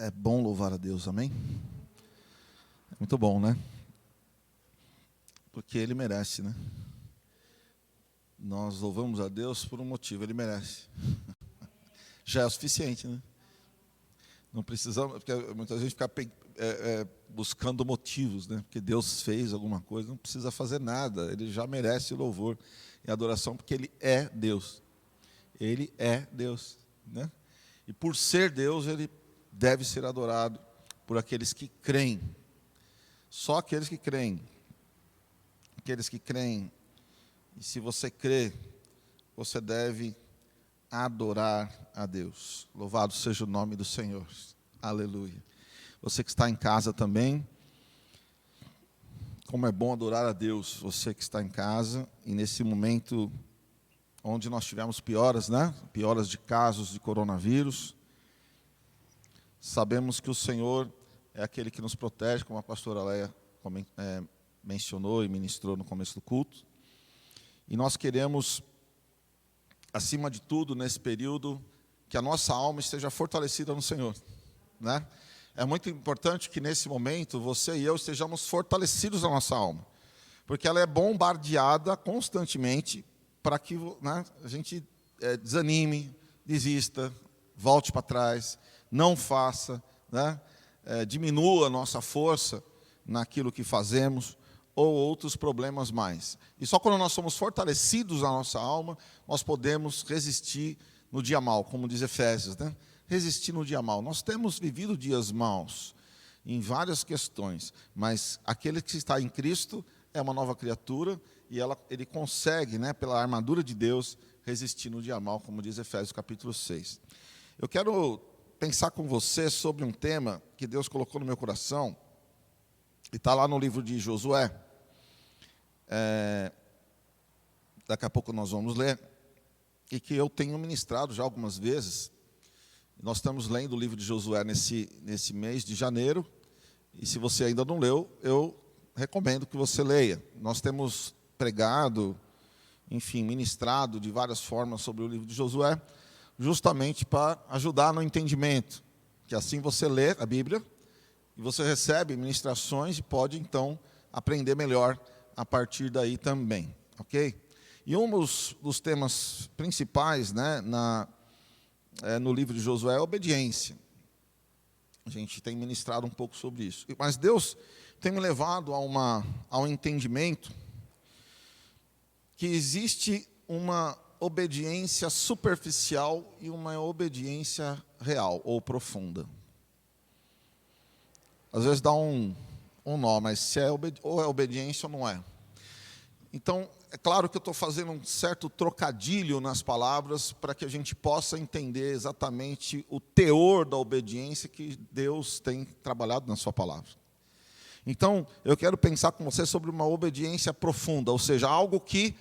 É bom louvar a Deus, amém? É muito bom, né? Porque Ele merece, né? Nós louvamos a Deus por um motivo, Ele merece. Já é o suficiente, né? Não precisamos, porque muita gente fica buscando motivos, né? Porque Deus fez alguma coisa, não precisa fazer nada, Ele já merece louvor e adoração, porque Ele é Deus. Ele é Deus, né? E por ser Deus, Ele deve ser adorado por aqueles que creem. Só aqueles que creem. Aqueles que creem. E se você crê, você deve adorar a Deus. Louvado seja o nome do Senhor. Aleluia. Você que está em casa também, como é bom adorar a Deus. Você que está em casa e nesse momento onde nós tivemos pioras, né? Pioras de casos de coronavírus. Sabemos que o Senhor é aquele que nos protege, como a pastora Leia mencionou e ministrou no começo do culto. E nós queremos, acima de tudo, nesse período, que a nossa alma esteja fortalecida no Senhor, né? É muito importante que nesse momento, você e eu estejamos fortalecidos na nossa alma, porque ela é bombardeada constantemente para que, né, a gente desanime, desista, volte para trás, não faça, né, diminua a nossa força naquilo que fazemos, ou outros problemas mais. E só quando nós somos fortalecidos na nossa alma, nós podemos resistir no dia mau, como diz Efésios, né? Resistir no dia mau. Nós temos vivido dias maus em várias questões, mas aquele que está em Cristo é uma nova criatura e ele consegue, né, pela armadura de Deus, resistir no dia mau, como diz Efésios capítulo 6. Eu quero pensar com você sobre um tema que Deus colocou no meu coração, e está lá no livro de Josué. Daqui a pouco nós vamos ler, e que eu tenho ministrado já algumas vezes. Nós estamos lendo o livro de Josué nesse mês de janeiro, e se você ainda não leu, eu recomendo que você leia. Nós temos pregado, enfim, ministrado de várias formas sobre o livro de Josué, justamente para ajudar no entendimento, que assim você lê a Bíblia, e você recebe ministrações e pode, então, aprender melhor a partir daí também, ok? E um dos temas principais, né, no livro de Josué é a obediência. A gente tem ministrado um pouco sobre isso. Mas Deus tem me levado a um entendimento que existe uma obediência superficial e uma obediência real ou profunda. Às vezes dá um nó, mas se ou é obediência ou não é. Então, é claro que eu estou fazendo um certo trocadilho nas palavras para que a gente possa entender exatamente o teor da obediência que Deus tem trabalhado na sua palavra. Então, eu quero pensar com você sobre uma obediência profunda, ou seja, algo que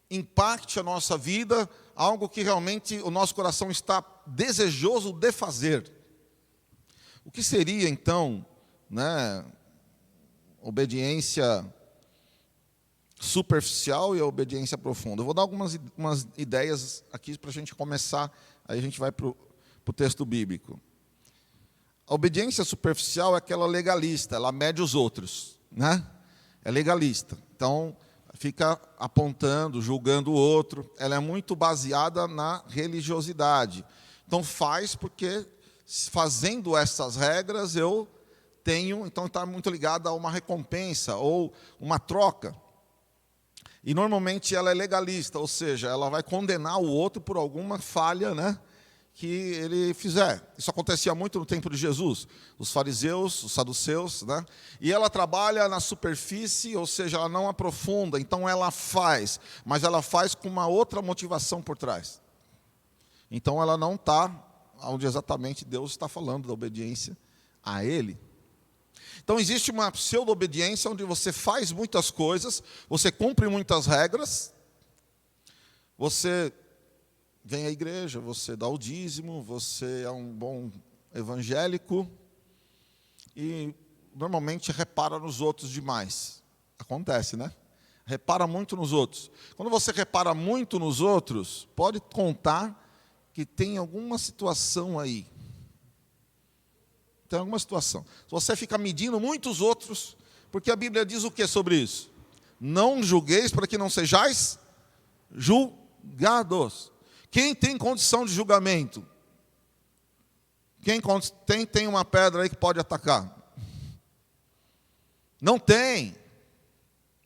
impacte a nossa vida, algo que realmente o nosso coração está desejoso de fazer. O que seria, então, né, obediência superficial e a obediência profunda? Eu vou dar umas ideias aqui para a gente começar, aí a gente vai para o texto bíblico. A obediência superficial é aquela legalista, ela mede os outros, né? É legalista, então fica apontando, julgando o outro, ela é muito baseada na religiosidade. Então faz porque, fazendo essas regras, eu tenho, então está muito ligada a uma recompensa ou uma troca. E normalmente ela é legalista, ou seja, ela vai condenar o outro por alguma falha, né, que ele fizer. Isso acontecia muito no tempo de Jesus, os fariseus, os saduceus, né? E ela trabalha na superfície, ou seja, ela não aprofunda, então ela faz, mas ela faz com uma outra motivação por trás. Então ela não está onde exatamente Deus está falando da obediência a Ele. Então existe uma pseudo-obediência onde você faz muitas coisas, você cumpre muitas regras, você vem à igreja, você dá o dízimo, você é um bom evangélico e normalmente repara nos outros demais. Acontece, né? Repara muito nos outros. Quando você repara muito nos outros, pode contar que tem alguma situação aí Tem alguma situação. Se você fica medindo muitos outros, porque a Bíblia diz o que sobre isso? Não julgueis para que não sejais julgados. Quem tem condição de julgamento? Quem tem uma pedra aí que pode atacar? Não tem.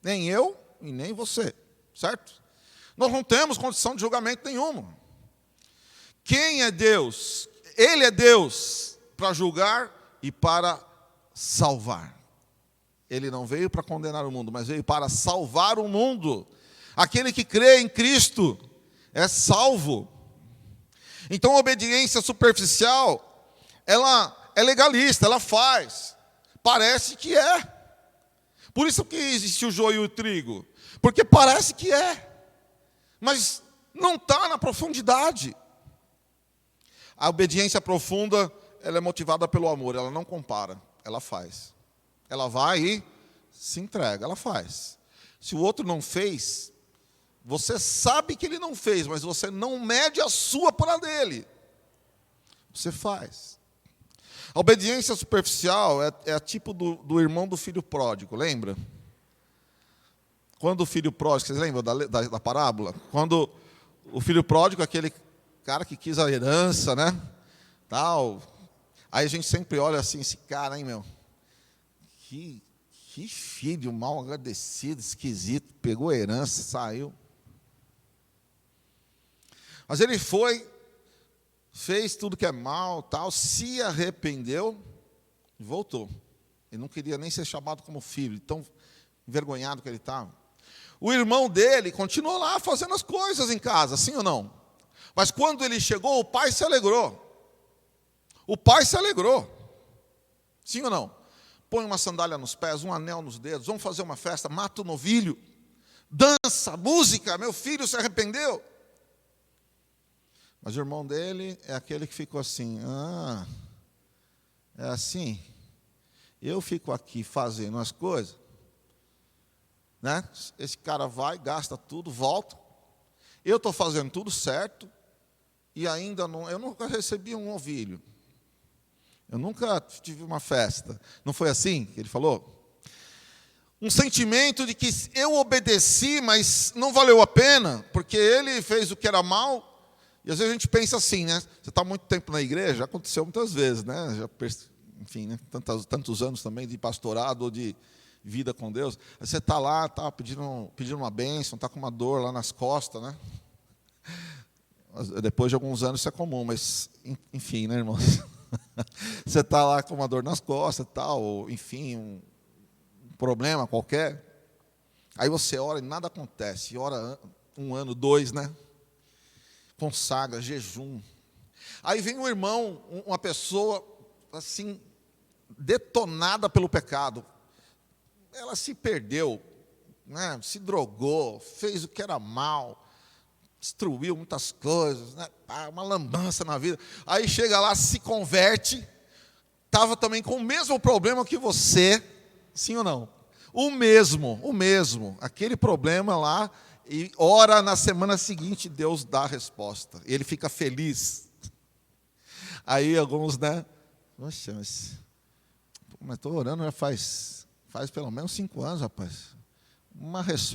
Nem eu e nem você, certo? Nós não temos condição de julgamento nenhuma. Quem é Deus? Ele é Deus para julgar e para salvar. Ele não veio para condenar o mundo, mas veio para salvar o mundo. Aquele que crê em Cristo é salvo. Então a obediência superficial, ela é legalista, ela faz. Parece que é. Por isso que existe o joio e o trigo. Porque parece que é. Mas não está na profundidade. A obediência profunda, ela é motivada pelo amor. Ela não compara, ela faz. Ela vai e se entrega, ela faz. Se o outro não fez, você sabe que ele não fez, mas você não mede a sua por a dele. Você faz. A obediência superficial é tipo do irmão do filho pródigo, lembra? Quando o filho pródigo, vocês lembram da parábola? Quando o filho pródigo, aquele cara que quis a herança, né? Tal. Aí a gente sempre olha assim, esse cara, hein, meu? Que filho mal agradecido, esquisito, pegou a herança, saiu. Mas ele foi, fez tudo que é mal, tal, se arrependeu e voltou. Ele não queria nem ser chamado como filho, tão envergonhado que ele estava. O irmão dele continuou lá fazendo as coisas em casa, sim ou não? Mas quando ele chegou, o pai se alegrou. O pai se alegrou. Sim ou não? Põe uma sandália nos pés, um anel nos dedos, vamos fazer uma festa, mata o novilho, dança, música, meu filho se arrependeu. Mas o irmão dele é aquele que ficou assim, é assim, eu fico aqui fazendo as coisas, né? Esse cara vai, gasta tudo, volta, eu estou fazendo tudo certo, e ainda não, eu nunca recebi um novilho, eu nunca tive uma festa. Não foi assim que ele falou? Um sentimento de que eu obedeci, mas não valeu a pena, porque ele fez o que era mal. E às vezes a gente pensa assim, né? Você está muito tempo na igreja, já aconteceu muitas vezes, né? Enfim, né? Tantos anos também de pastorado ou de vida com Deus. Aí você está lá, tá pedindo uma bênção, está com uma dor lá nas costas, né? Depois de alguns anos isso é comum, mas enfim, né, irmãos? Você está lá com uma dor nas costas, tal, ou, enfim, um problema qualquer. Aí você ora e nada acontece. Ora 1 ano, 2, né? Consagra, jejum. Aí vem um irmão, uma pessoa assim, detonada pelo pecado. Ela se perdeu, né? Se drogou, fez o que era mal, destruiu muitas coisas, né? Uma lambança na vida. Aí chega lá, se converte, estava também com o mesmo problema que você, sim ou não? O mesmo, aquele problema lá, e ora na semana seguinte, Deus dá a resposta, e ele fica feliz. Aí alguns, né? Poxa, mas estou orando já faz pelo menos 5 anos, rapaz.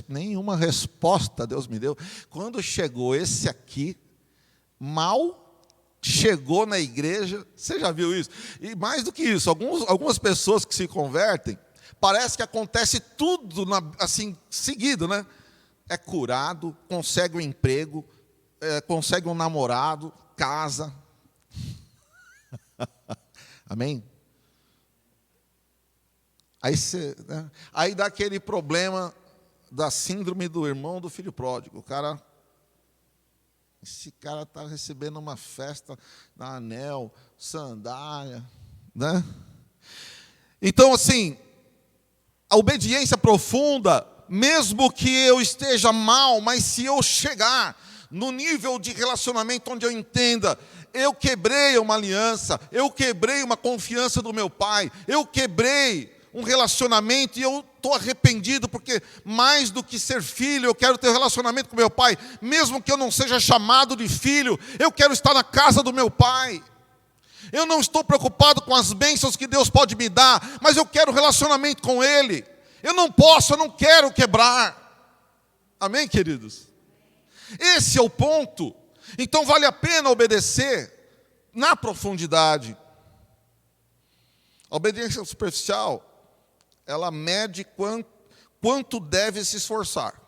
Nenhuma resposta Deus me deu. Quando chegou esse aqui, mal chegou na igreja, você já viu isso? E mais do que isso, algumas pessoas que se convertem, parece que acontece tudo assim, seguido, né? É curado, consegue um emprego, consegue um namorado, casa. Amém? Aí dá aquele problema da síndrome do irmão do filho pródigo. Esse cara está recebendo uma festa, na anel, sandália, né? Então, assim, a obediência profunda, mesmo que eu esteja mal, mas se eu chegar no nível de relacionamento onde eu entenda, eu quebrei uma aliança, eu quebrei uma confiança do meu pai, eu quebrei um relacionamento e eu estou arrependido, porque mais do que ser filho, eu quero ter relacionamento com meu pai, mesmo que eu não seja chamado de filho, eu quero estar na casa do meu pai. Eu não estou preocupado com as bênçãos que Deus pode me dar, mas eu quero relacionamento com Ele. Eu não quero quebrar. Amém, queridos? Esse é o ponto. Então vale a pena obedecer na profundidade. A obediência superficial, ela mede quanto deve se esforçar.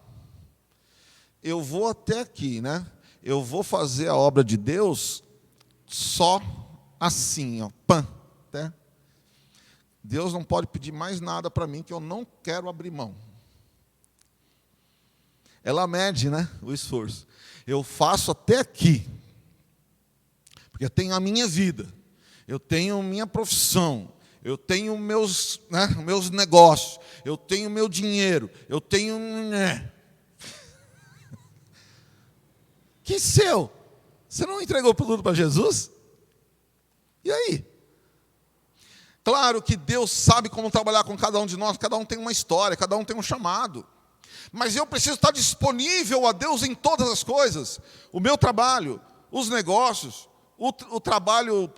Eu vou até aqui, né? Eu vou fazer a obra de Deus só assim, ó, pã, né? Deus não pode pedir mais nada para mim que eu não quero abrir mão. Ela mede, né, o esforço. Eu faço até aqui, porque eu tenho a minha vida, eu tenho minha profissão, eu tenho meus negócios, eu tenho meu dinheiro, eu tenho... Que seu? Você não entregou tudo para Jesus? E aí? Claro que Deus sabe como trabalhar com cada um de nós, cada um tem uma história, cada um tem um chamado. Mas eu preciso estar disponível a Deus em todas as coisas. O meu trabalho, os negócios, o trabalho,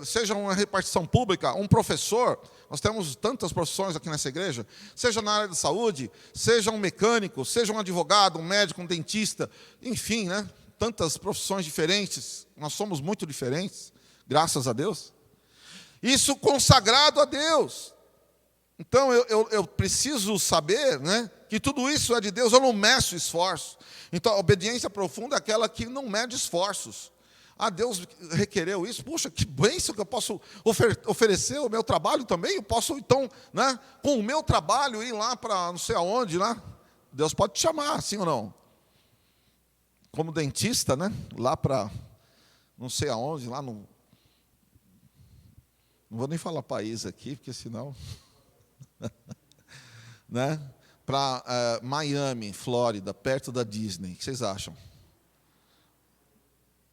seja uma repartição pública, um professor, nós temos tantas profissões aqui nessa igreja, seja na área de saúde, seja um mecânico, seja um advogado, um médico, um dentista, enfim, né? Tantas profissões diferentes, nós somos muito diferentes, graças a Deus. Isso consagrado a Deus. Então eu preciso saber, né, que tudo isso é de Deus, eu não meço esforço. Então a obediência profunda é aquela que não mede esforços. Ah, Deus requereu isso, puxa, que bênção que eu posso oferecer o meu trabalho também, eu posso então, né, com o meu trabalho ir lá para não sei aonde, lá. Deus pode te chamar, sim ou não? Como dentista, né, lá para não sei aonde, lá no... Não vou nem falar país aqui, porque senão... né? Para Miami, Flórida, perto da Disney. O que vocês acham?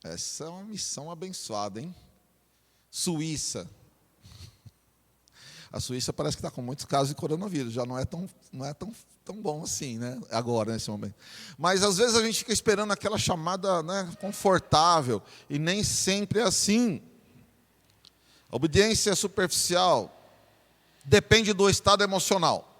Essa é uma missão abençoada, hein? Suíça. A Suíça parece que está com muitos casos de coronavírus. Já não é tão bom assim, né? Agora, nesse momento. Mas às vezes a gente fica esperando aquela chamada, né, confortável. E nem sempre é assim. A obediência superficial depende do estado emocional.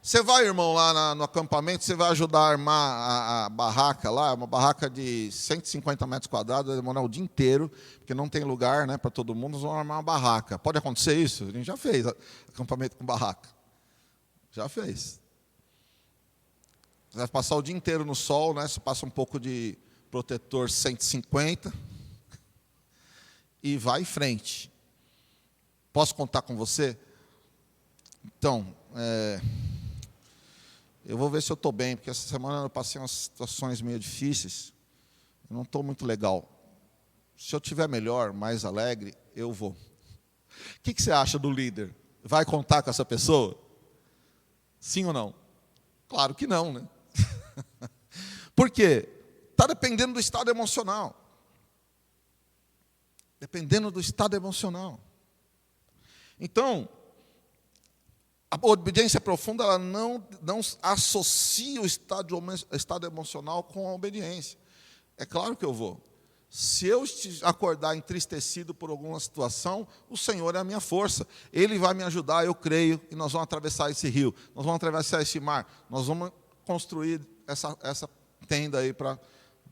Você vai, irmão, lá no acampamento, você vai ajudar a armar a barraca lá, uma barraca de 150 metros quadrados, vai demorar o dia inteiro, porque não tem lugar, né, para todo mundo, nós vamos armar uma barraca. Pode acontecer isso? A gente já fez acampamento com barraca. Já fez. Você vai passar o dia inteiro no sol, né, você passa um pouco de protetor 150 e vai em frente. Posso contar com você? Então, eu vou ver se eu estou bem, porque essa semana eu passei umas situações meio difíceis. Eu não estou muito legal. Se eu estiver melhor, mais alegre, eu vou. O que você acha do líder? Vai contar com essa pessoa? Sim ou não? Claro que não, né? Por quê? Está dependendo do estado emocional. Dependendo do estado emocional. Então, a obediência profunda, ela não associa o estado emocional com a obediência. É claro que eu vou. Se eu acordar entristecido por alguma situação, o Senhor é a minha força. Ele vai me ajudar, eu creio, e nós vamos atravessar esse rio, nós vamos atravessar esse mar, nós vamos construir essa tenda aí para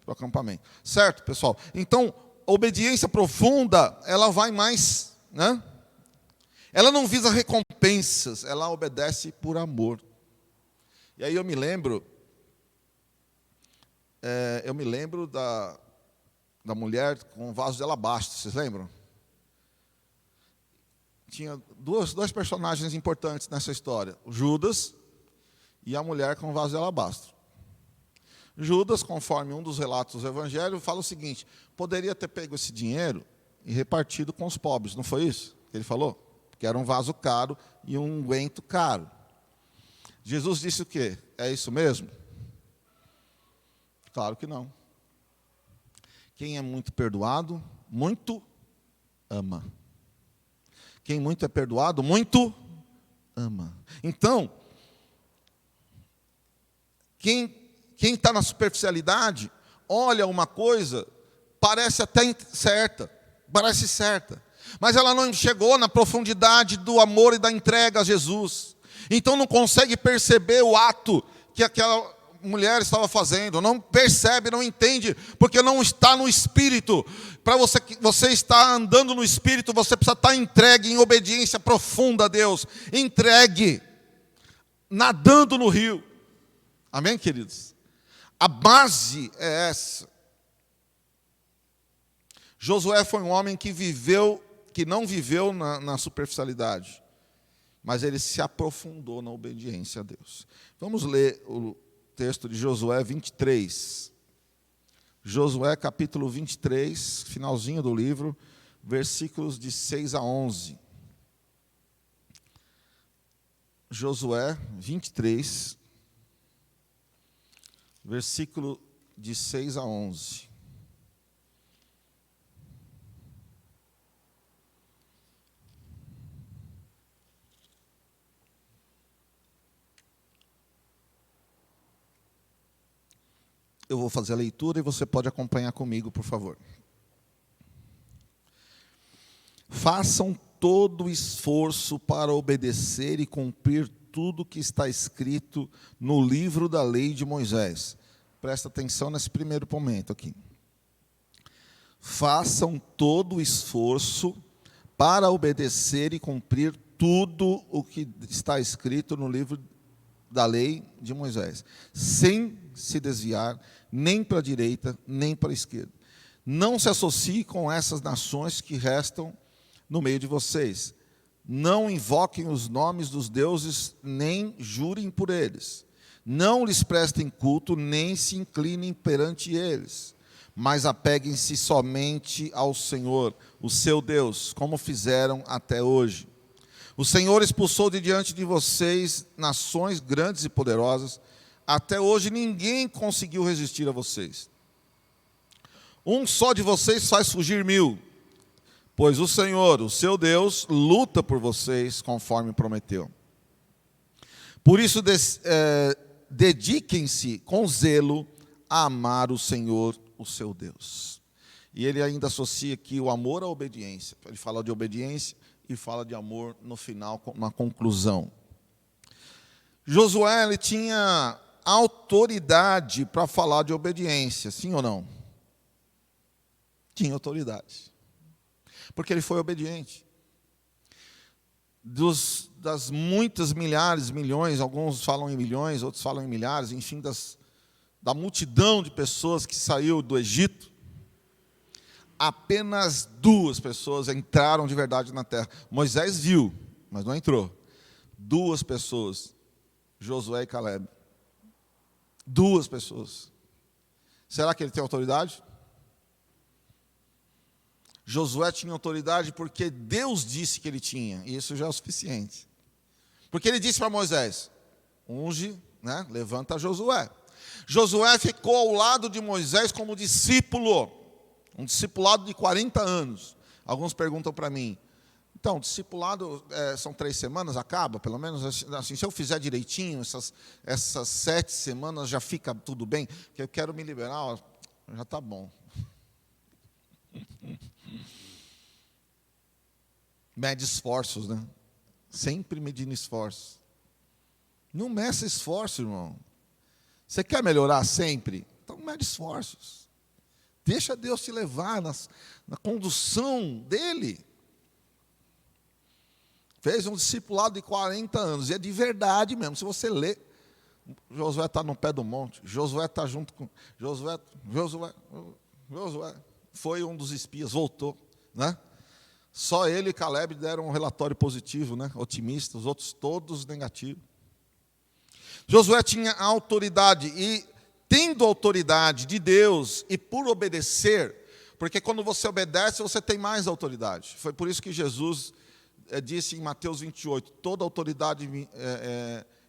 o acampamento. Certo, pessoal? Então, a obediência profunda, ela vai mais, né? Ela não visa recompensas, ela obedece por amor. E aí eu me lembro da mulher com um vaso de alabastro, vocês lembram? Tinha dois personagens importantes nessa história, o Judas e a mulher com o vaso de alabastro. Judas, conforme um dos relatos do Evangelho, fala o seguinte: poderia ter pego esse dinheiro e repartido com os pobres, não foi isso que ele falou? Que era um vaso caro e um unguento caro. Jesus disse o quê? É isso mesmo? Claro que não. Quem é muito perdoado, muito ama. Quem muito é perdoado, muito ama. Então, quem está na superficialidade, olha uma coisa, parece até certa, parece certa, mas ela não chegou na profundidade do amor e da entrega a Jesus. Então não consegue perceber o ato que aquela mulher estava fazendo, não percebe, não entende, porque não está no Espírito. Para você estar andando no Espírito, você precisa estar entregue em obediência profunda a Deus, entregue, nadando no rio. Amém, queridos? A base é essa. Josué foi um homem que não viveu na superficialidade, mas ele se aprofundou na obediência a Deus. Vamos ler o texto de Josué 23. Josué capítulo 23, finalzinho do livro, versículos de 6 a 11. Josué 23, versículo de 6 a 11. Eu vou fazer a leitura e você pode acompanhar comigo, por favor. Façam todo o esforço para obedecer e cumprir tudo que está escrito no livro da lei de Moisés. Presta atenção nesse primeiro momento aqui. Façam todo o esforço para obedecer e cumprir tudo o que está escrito no livro da lei de Moisés, sem se desviar nem para a direita, nem para a esquerda. Não se associe com essas nações que restam no meio de vocês. Não invoquem os nomes dos deuses, nem jurem por eles. Não lhes prestem culto, nem se inclinem perante eles. Mas apeguem-se somente ao Senhor, o seu Deus, como fizeram até hoje. O Senhor expulsou de diante de vocês nações grandes e poderosas. Até hoje ninguém conseguiu resistir a vocês. Um só de vocês faz fugir 1000, pois o Senhor, o seu Deus, luta por vocês conforme prometeu. Por isso, dediquem-se com zelo a amar o Senhor, o seu Deus. E ele ainda associa aqui o amor à obediência. Ele fala de obediência e fala de amor no final, na conclusão. Josué, ele tinha autoridade para falar de obediência, sim ou não? Tinha autoridade, porque ele foi obediente. Das muitas milhares, milhões, alguns falam em milhões, outros falam em milhares, enfim, da multidão de pessoas que saiu do Egito, apenas 2 pessoas entraram de verdade na terra. Moisés viu, mas não entrou. 2 pessoas, Josué e Caleb. 2 pessoas. Será que ele tem autoridade? Josué tinha autoridade porque Deus disse que ele tinha, e isso já é o suficiente. Porque ele disse para Moisés, unge, levanta Josué. Josué ficou ao lado de Moisés como discípulo, um discipulado de 40 anos. Alguns perguntam para mim, então, discipulado são 3 semanas, acaba, pelo menos assim, se eu fizer direitinho, essas 7 semanas já fica tudo bem, que eu quero me liberar, já está bom. Mede esforços, né? Sempre medindo esforços. Não meça esforço, irmão. Você quer melhorar sempre? Então mede esforços. Deixa Deus te levar na condução dele. Fez um discipulado de 40 anos, e é de verdade mesmo. Se você ler, Josué está no pé do monte, Josué está junto com... Josué foi um dos espias, voltou, né? Só ele e Caleb deram um relatório positivo, né? Otimista, os outros todos negativos. Josué tinha autoridade, e tendo autoridade de Deus, e por obedecer, porque quando você obedece, você tem mais autoridade. Foi por isso que Jesus disse em Mateus 28, toda autoridade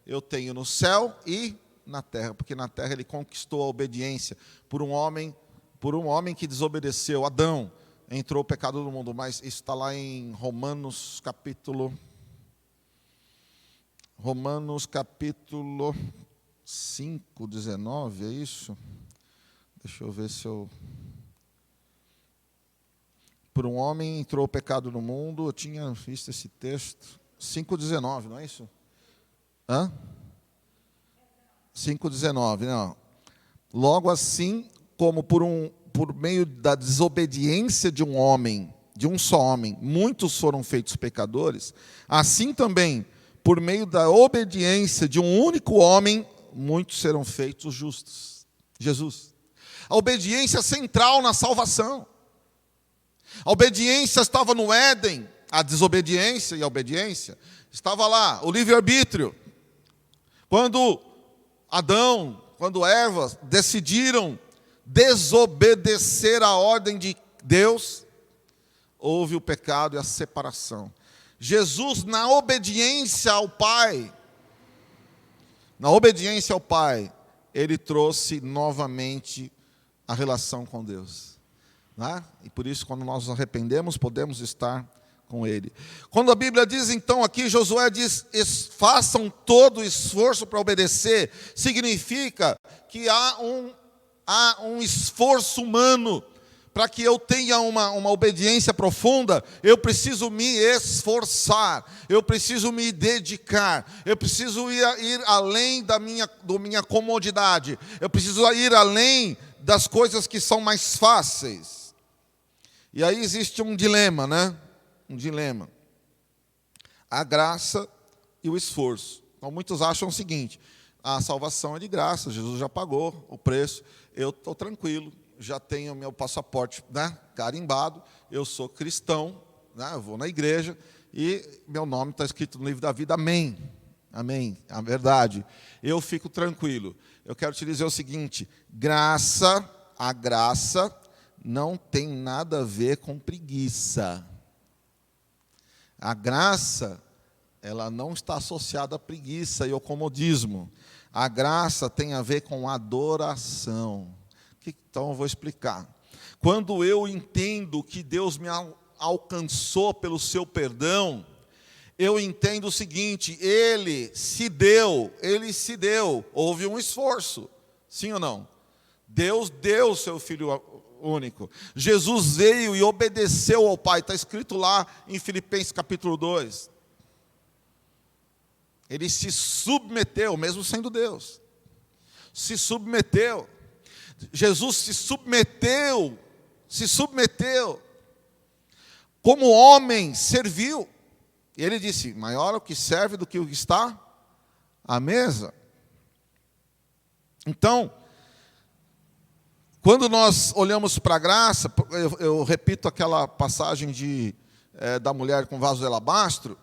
eu tenho no céu e na terra, porque na terra ele conquistou a obediência por um homem que desobedeceu, Adão, entrou o pecado no mundo, mas isso está lá em Romanos capítulo 5, 19, é isso? Deixa eu ver se eu... por um homem entrou o pecado no mundo. Eu tinha visto esse texto. 5,19, não é isso? Hã? 5,19, não. Logo assim, como por meio da desobediência de um homem, de um só homem, muitos foram feitos pecadores, assim também, por meio da obediência de um único homem, muitos serão feitos justos. Jesus. A obediência central na salvação. A obediência estava no Éden, a desobediência e a obediência estava lá, o livre-arbítrio. Quando Adão, quando Eva decidiram desobedecer a ordem de Deus, houve o pecado e a separação. Jesus, na obediência ao Pai, ele trouxe novamente a relação com Deus. Né? E por isso, quando nós nos arrependemos, podemos estar com Ele. Quando a Bíblia diz, então, aqui, Josué diz, façam todo o esforço para obedecer, significa que há um esforço humano. Para que eu tenha uma obediência profunda, eu preciso me esforçar, eu preciso me dedicar, eu preciso ir além da minha comodidade, eu preciso ir além das coisas que são mais fáceis. E aí existe um dilema, né? Um dilema. A graça e o esforço. Então muitos acham o seguinte: a salvação é de graça, Jesus já pagou o preço, eu estou tranquilo. Já tenho meu passaporte, né, carimbado, eu sou cristão, né, eu vou na igreja e meu nome está escrito no livro da vida, amém, amém, é verdade, eu fico tranquilo. Eu quero te dizer o seguinte: a graça não tem nada a ver com preguiça. A graça, ela não está associada à preguiça e ao comodismo. A graça tem a ver com adoração. Então eu vou explicar. Quando eu entendo que Deus me alcançou pelo seu perdão, eu entendo o seguinte: Ele se deu, houve um esforço, sim ou não? Deus deu o seu Filho único, Jesus veio e obedeceu ao Pai, está escrito lá em Filipenses capítulo 2, Ele se submeteu, mesmo sendo Deus, se submeteu. Jesus se submeteu, como homem, serviu. E ele disse: maior o que serve do que o que está à mesa. Então, quando nós olhamos para a graça, eu repito aquela passagem da mulher com vaso de alabastro,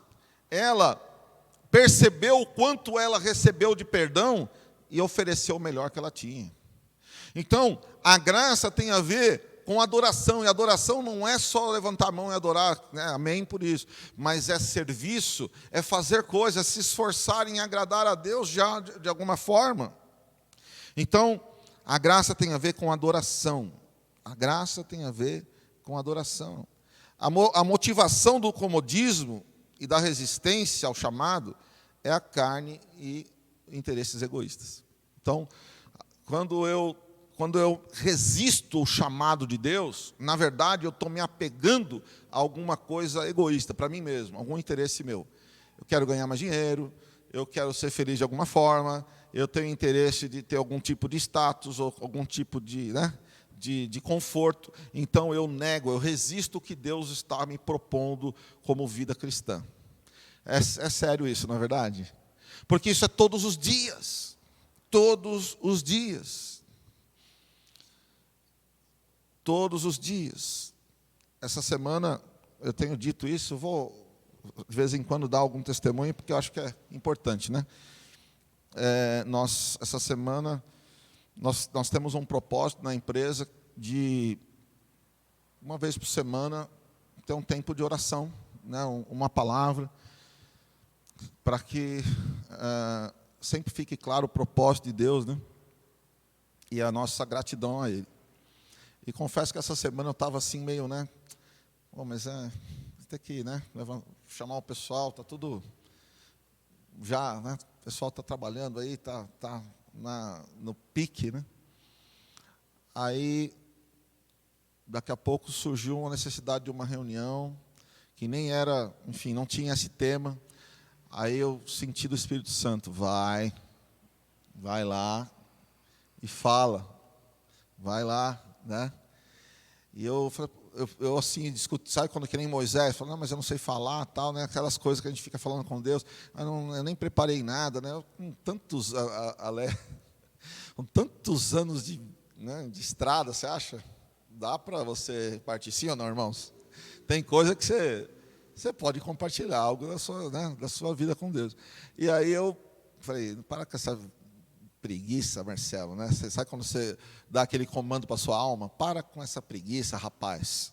ela percebeu o quanto ela recebeu de perdão e ofereceu o melhor que ela tinha. Então, a graça tem a ver com adoração, e adoração não é só levantar a mão e adorar, né? Amém por isso, mas é serviço, é fazer coisas, se esforçar em agradar a Deus já de alguma forma. Então, a graça tem a ver com adoração, a motivação do comodismo e da resistência ao chamado é a carne e interesses egoístas. Então, quando eu resisto ao chamado de Deus, na verdade eu estou me apegando a alguma coisa egoísta para mim mesmo, algum interesse meu. Eu quero ganhar mais dinheiro, eu quero ser feliz de alguma forma, eu tenho interesse de ter algum tipo de status ou algum tipo de conforto. Então eu resisto o que Deus está me propondo como vida cristã. É sério isso, não é verdade? Porque isso é todos os dias. Todos os dias. Todos os dias. Essa semana, eu tenho dito isso, eu vou de vez em quando dar algum testemunho, porque eu acho que é importante, né? Essa semana, nós temos um propósito na empresa de, uma vez por semana, ter um tempo de oração, né? Uma palavra, para que sempre fique claro o propósito de Deus, né? E a nossa gratidão a Ele. E confesso que essa semana eu estava assim meio, né? Mas tem que, né? Chamar o pessoal, está tudo já, né? O pessoal está trabalhando aí, está no pique, né? Aí daqui a pouco surgiu uma necessidade de uma reunião, que nem era, enfim, não tinha esse tema. Aí eu senti do Espírito Santo, vai lá e fala, vai lá, né? E eu assim, discuto, sabe quando que nem Moisés, fala, não, mas eu não sei falar, tal, né? Aquelas coisas que a gente fica falando com Deus, eu nem preparei nada, né? Com tantos anos de estrada, você acha? Dá para você partir, sim ou não, irmãos? Tem coisa que você pode compartilhar, algo da sua vida com Deus. E aí eu falei, para com essa preguiça, Marcelo, né? Você sabe quando você dá aquele comando para a sua alma? Para com essa preguiça, rapaz.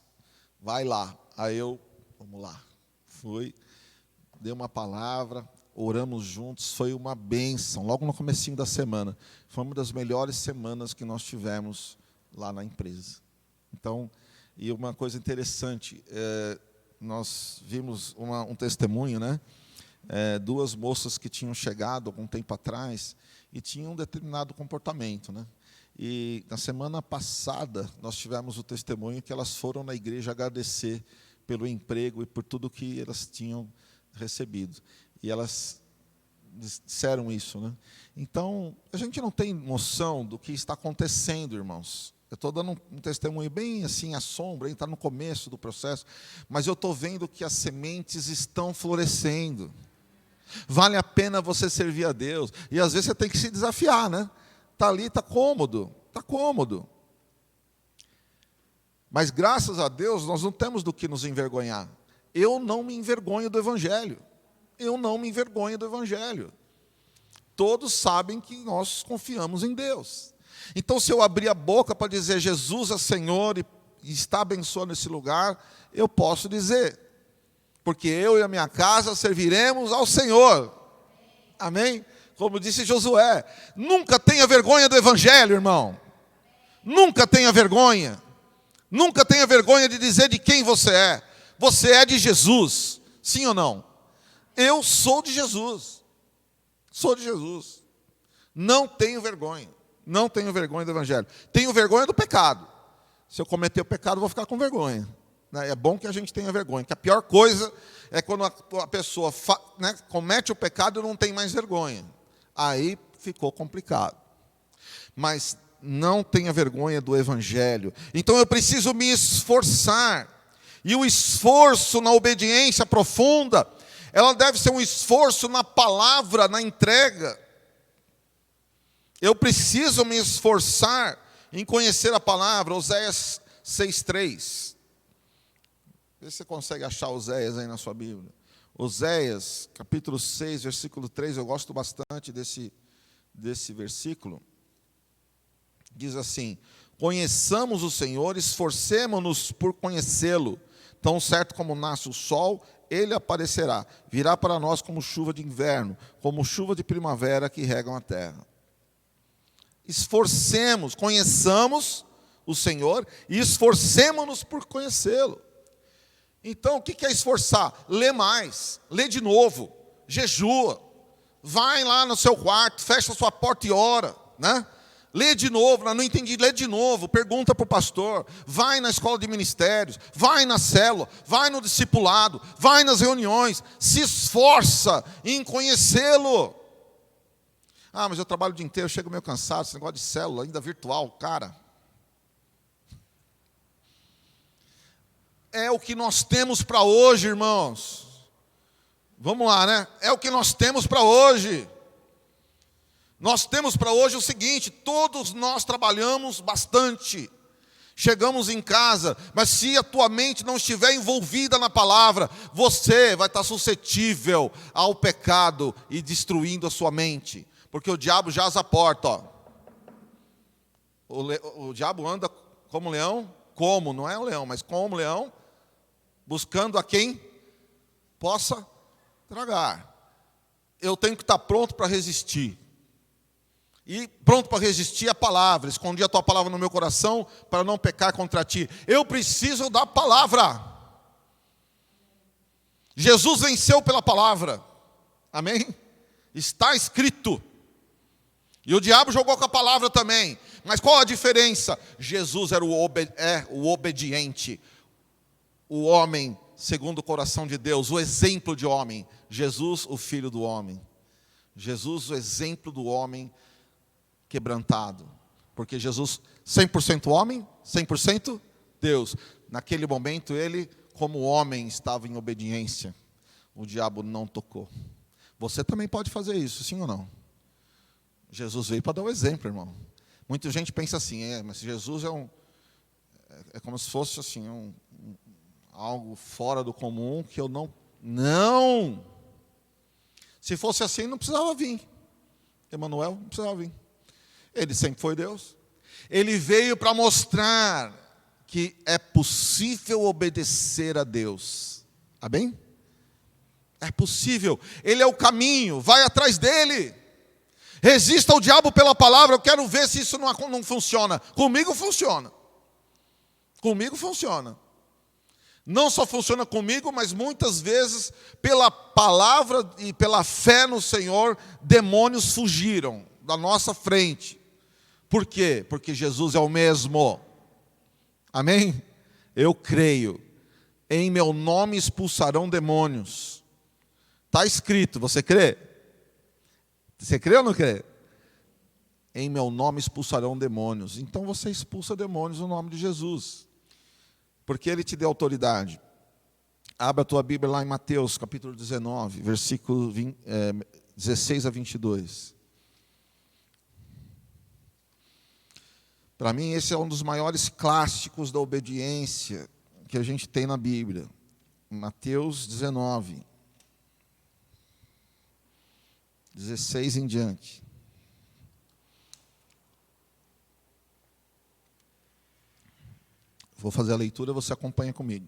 Vai lá. Aí vamos lá. Fui, dei uma palavra, oramos juntos, foi uma bênção, logo no comecinho da semana. Foi uma das melhores semanas que nós tivemos lá na empresa. Então, e uma coisa interessante, nós vimos um testemunho, né? Duas moças que tinham chegado algum tempo atrás e tinham um determinado comportamento, né? E na semana passada nós tivemos o testemunho que elas foram na igreja agradecer pelo emprego e por tudo que elas tinham recebido. E elas disseram isso, né? Então, a gente não tem noção do que está acontecendo, irmãos. Eu estou dando um testemunho bem assim, à sombra, está no começo do processo, mas eu estou vendo que as sementes estão florescendo. Vale a pena você servir a Deus. E às vezes você tem que se desafiar, né? Está ali, está cômodo. Mas graças a Deus, nós não temos do que nos envergonhar. Eu não me envergonho do Evangelho. Todos sabem que nós confiamos em Deus. Então, se eu abrir a boca para dizer Jesus é Senhor e está abençoando esse lugar, eu posso dizer, porque eu e a minha casa serviremos ao Senhor. Amém? Como disse Josué, nunca tenha vergonha do Evangelho, irmão. Nunca tenha vergonha. Nunca tenha vergonha de dizer de quem você é. Você é de Jesus, sim ou não? Eu sou de Jesus. Não tenho vergonha. Não tenho vergonha do Evangelho. Tenho vergonha do pecado. Se eu cometer o pecado, eu vou ficar com vergonha. É bom que a gente tenha vergonha. Que a pior coisa é quando a pessoa comete o pecado e não tem mais vergonha. Aí ficou complicado. Mas não tenha vergonha do Evangelho. Então eu preciso me esforçar. E o esforço na obediência profunda, ela deve ser um esforço na palavra, na entrega. Eu preciso me esforçar em conhecer a palavra. Oséias 6:3. Vê se você consegue achar Oséias aí na sua Bíblia. Oséias, capítulo 6, versículo 3. Eu gosto bastante desse versículo. Diz assim: conheçamos o Senhor, esforcemo-nos por conhecê-lo. Tão certo como nasce o sol, ele aparecerá. Virá para nós como chuva de inverno, como chuva de primavera que regam a terra. Esforcemos, conheçamos o Senhor e esforcemos-nos por conhecê-lo. Então, o que é esforçar? Lê mais, lê de novo, jejua, vai lá no seu quarto, fecha a sua porta e ora, né? Lê de novo, não entendi, lê de novo, pergunta para o pastor, vai na escola de ministérios, vai na célula, vai no discipulado, vai nas reuniões, se esforça em conhecê-lo. Ah, mas eu trabalho o dia inteiro, eu chego meio cansado, esse negócio de célula, ainda virtual, cara. É o que nós temos para hoje, irmãos. Vamos lá, né? É o que nós temos para hoje. Nós temos para hoje o seguinte: todos nós trabalhamos bastante. Chegamos em casa, mas se a tua mente não estiver envolvida na palavra, você vai estar suscetível ao pecado e destruindo a sua mente. Porque o diabo jaz à porta, ó. O diabo anda como leão, não é um leão, mas como leão, buscando a quem possa tragar. Eu tenho que estar pronto para resistir. E pronto para resistir a palavra. Escondi a tua palavra no meu coração para não pecar contra ti. Eu preciso da palavra. Jesus venceu pela palavra. Amém? Está escrito. E o diabo jogou com a palavra também. Mas qual a diferença? Jesus era o obediente, o homem segundo o coração de Deus, o exemplo de homem. Jesus, o Filho do homem. Jesus, o exemplo do homem quebrantado. Porque Jesus, 100% homem, 100% Deus. Naquele momento, ele, como homem, estava em obediência. O diabo não tocou. Você também pode fazer isso, sim ou não? Jesus veio para dar o exemplo, irmão. Muita gente pensa assim, mas Jesus é como se fosse assim, algo fora do comum que eu não... Não! Se fosse assim, não precisava vir. Emanuel não precisava vir. Ele sempre foi Deus. Ele veio para mostrar que é possível obedecer a Deus. Amém? É possível. Ele é o caminho. Vai atrás dele. Resista ao diabo pela palavra. Eu quero ver se isso não funciona. Comigo funciona. Comigo funciona. Não só funciona comigo, mas muitas vezes, pela palavra e pela fé no Senhor, demônios fugiram da nossa frente. Por quê? Porque Jesus é o mesmo. Amém? Eu creio. Em meu nome expulsarão demônios. Está escrito, você crê? Você crê ou não crê? Em meu nome expulsarão demônios. Então você expulsa demônios no nome de Jesus. Porque Ele te deu autoridade. Abra a tua Bíblia lá em Mateus, capítulo 19, versículo 16 a 22. Para mim, esse é um dos maiores clássicos da obediência que a gente tem na Bíblia. Mateus 19, 16 em diante. Vou fazer a leitura, você acompanha comigo.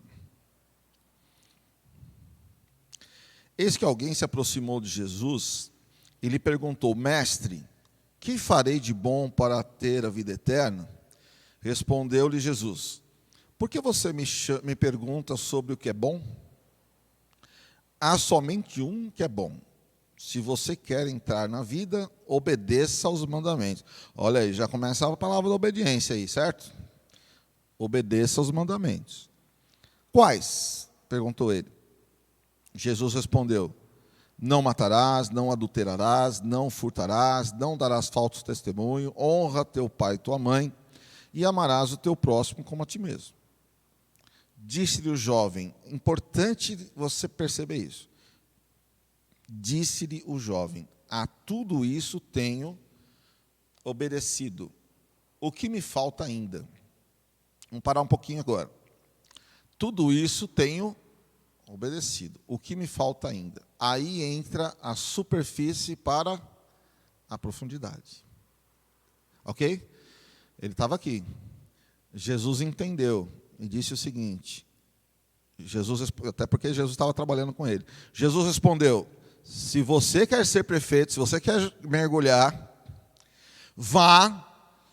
Eis que alguém se aproximou de Jesus e lhe perguntou: Mestre, que farei de bom para ter a vida eterna? Respondeu-lhe Jesus: Por que você me pergunta sobre o que é bom? Há somente um que é bom. Se você quer entrar na vida, obedeça aos mandamentos. Olha aí, já começa a palavra da obediência aí, certo? Obedeça aos mandamentos. Quais? Perguntou ele. Jesus respondeu: Não matarás, não adulterarás, não furtarás, não darás falso testemunho, honra teu pai e tua mãe, e amarás o teu próximo como a ti mesmo. Disse-lhe o jovem, importante você perceber isso. Disse-lhe o jovem: A tudo isso tenho obedecido. O que me falta ainda? Vamos parar um pouquinho agora. Tudo isso tenho obedecido. O que me falta ainda? Aí entra a superfície para a profundidade. Ok? Ele estava aqui. Jesus entendeu e disse o seguinte. Até porque Jesus estava trabalhando com ele. Jesus respondeu: Se você quer ser prefeito, se você quer mergulhar, vá,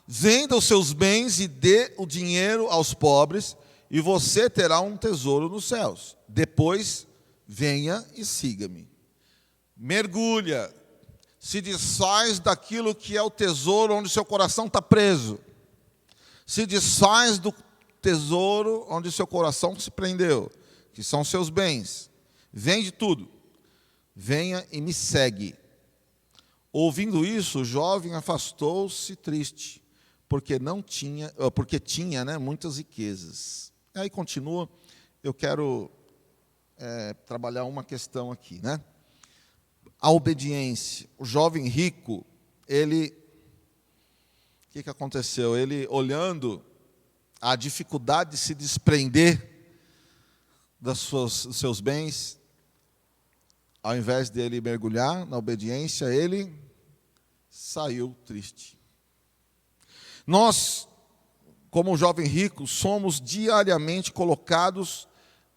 venda os seus bens e dê o dinheiro aos pobres, e você terá um tesouro nos céus. Depois, venha e siga-me. Mergulha, se desfaz daquilo que é o tesouro onde seu coração está preso. Se desfaz do tesouro onde seu coração se prendeu, que são seus bens. Vende tudo. Venha e me segue. Ouvindo isso, o jovem afastou-se triste, porque tinha muitas riquezas. Aí continua, eu quero trabalhar uma questão aqui, né? A obediência. O jovem rico, o que aconteceu? Ele, olhando a dificuldade de se desprender dos seus bens, ao invés dele mergulhar na obediência, ele saiu triste. Nós, como um jovem rico, somos diariamente colocados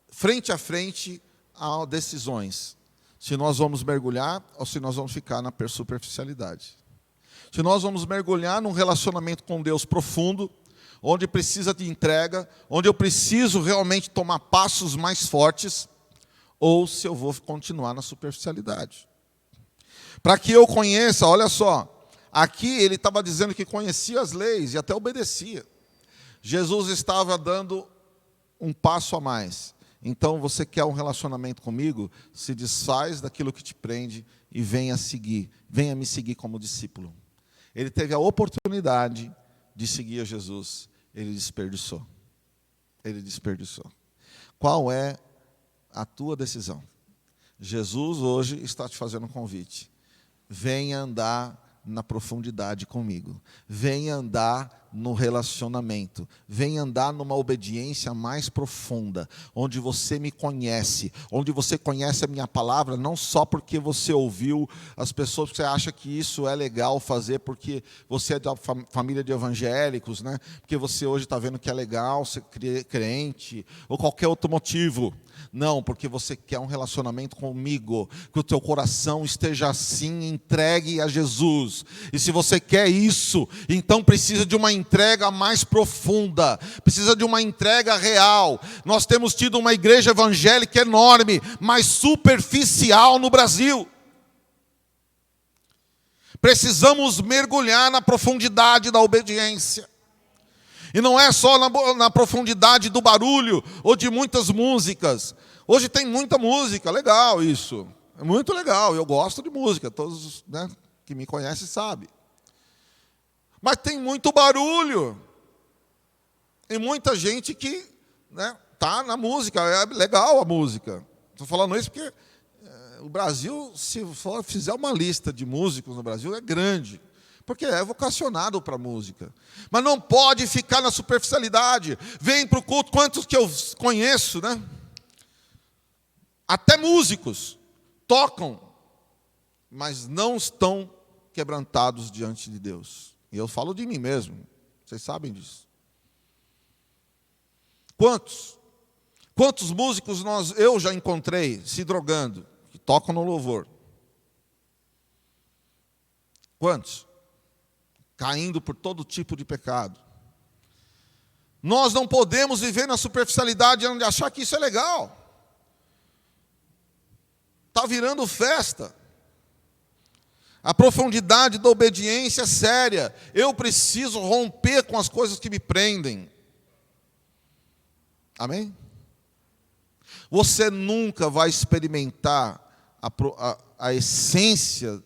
frente a frente a decisões. Se nós vamos mergulhar ou se nós vamos ficar na superficialidade. Se nós vamos mergulhar num relacionamento com Deus profundo, onde precisa de entrega, onde eu preciso realmente tomar passos mais fortes, ou se eu vou continuar na superficialidade. Para que eu conheça, olha só, Aqui ele estava dizendo que conhecia as leis e até obedecia. Jesus estava dando um passo a mais. Então, você quer um relacionamento comigo? Se desfaz daquilo que te prende e venha me seguir como discípulo. Ele teve a oportunidade de seguir a Jesus, ele desperdiçou. Ele desperdiçou. Qual é a tua decisão? Jesus hoje está te fazendo um convite. Venha andar na profundidade comigo. Venha andar no relacionamento. Venha andar numa obediência mais profunda, onde você me conhece, onde você conhece a minha palavra, não só porque você ouviu as pessoas, porque você acha que isso é legal fazer, porque você é da família de evangélicos, né? Porque você hoje está vendo que é legal ser crente, ou qualquer outro motivo. Não, porque você quer um relacionamento comigo, que o teu coração esteja assim entregue a Jesus. E se você quer isso, então precisa de uma entrega mais profunda, precisa de uma entrega real. Nós temos tido uma igreja evangélica enorme, mas superficial no Brasil. Precisamos mergulhar na profundidade da obediência. E não é só na profundidade do barulho ou de muitas músicas. Hoje tem muita música, legal isso. É muito legal, eu gosto de música, todos, né, que me conhecem sabem. Mas tem muito barulho. E muita gente que tá na música, é legal a música. Estou falando isso porque o Brasil, se fizer uma lista de músicos no Brasil, é grande. Porque é vocacionado para a música. Mas não pode ficar na superficialidade. Vem para o culto, quantos que eu conheço, né? Até músicos tocam, mas não estão quebrantados diante de Deus. E eu falo de mim mesmo, vocês sabem disso. Quantos músicos eu já encontrei se drogando, que tocam no louvor? Quantos? Caindo por todo tipo de pecado. Nós não podemos viver na superficialidade de achar que isso é legal. Está virando festa. A profundidade da obediência é séria. Eu preciso romper com as coisas que me prendem. Amém? Você nunca vai experimentar a essência,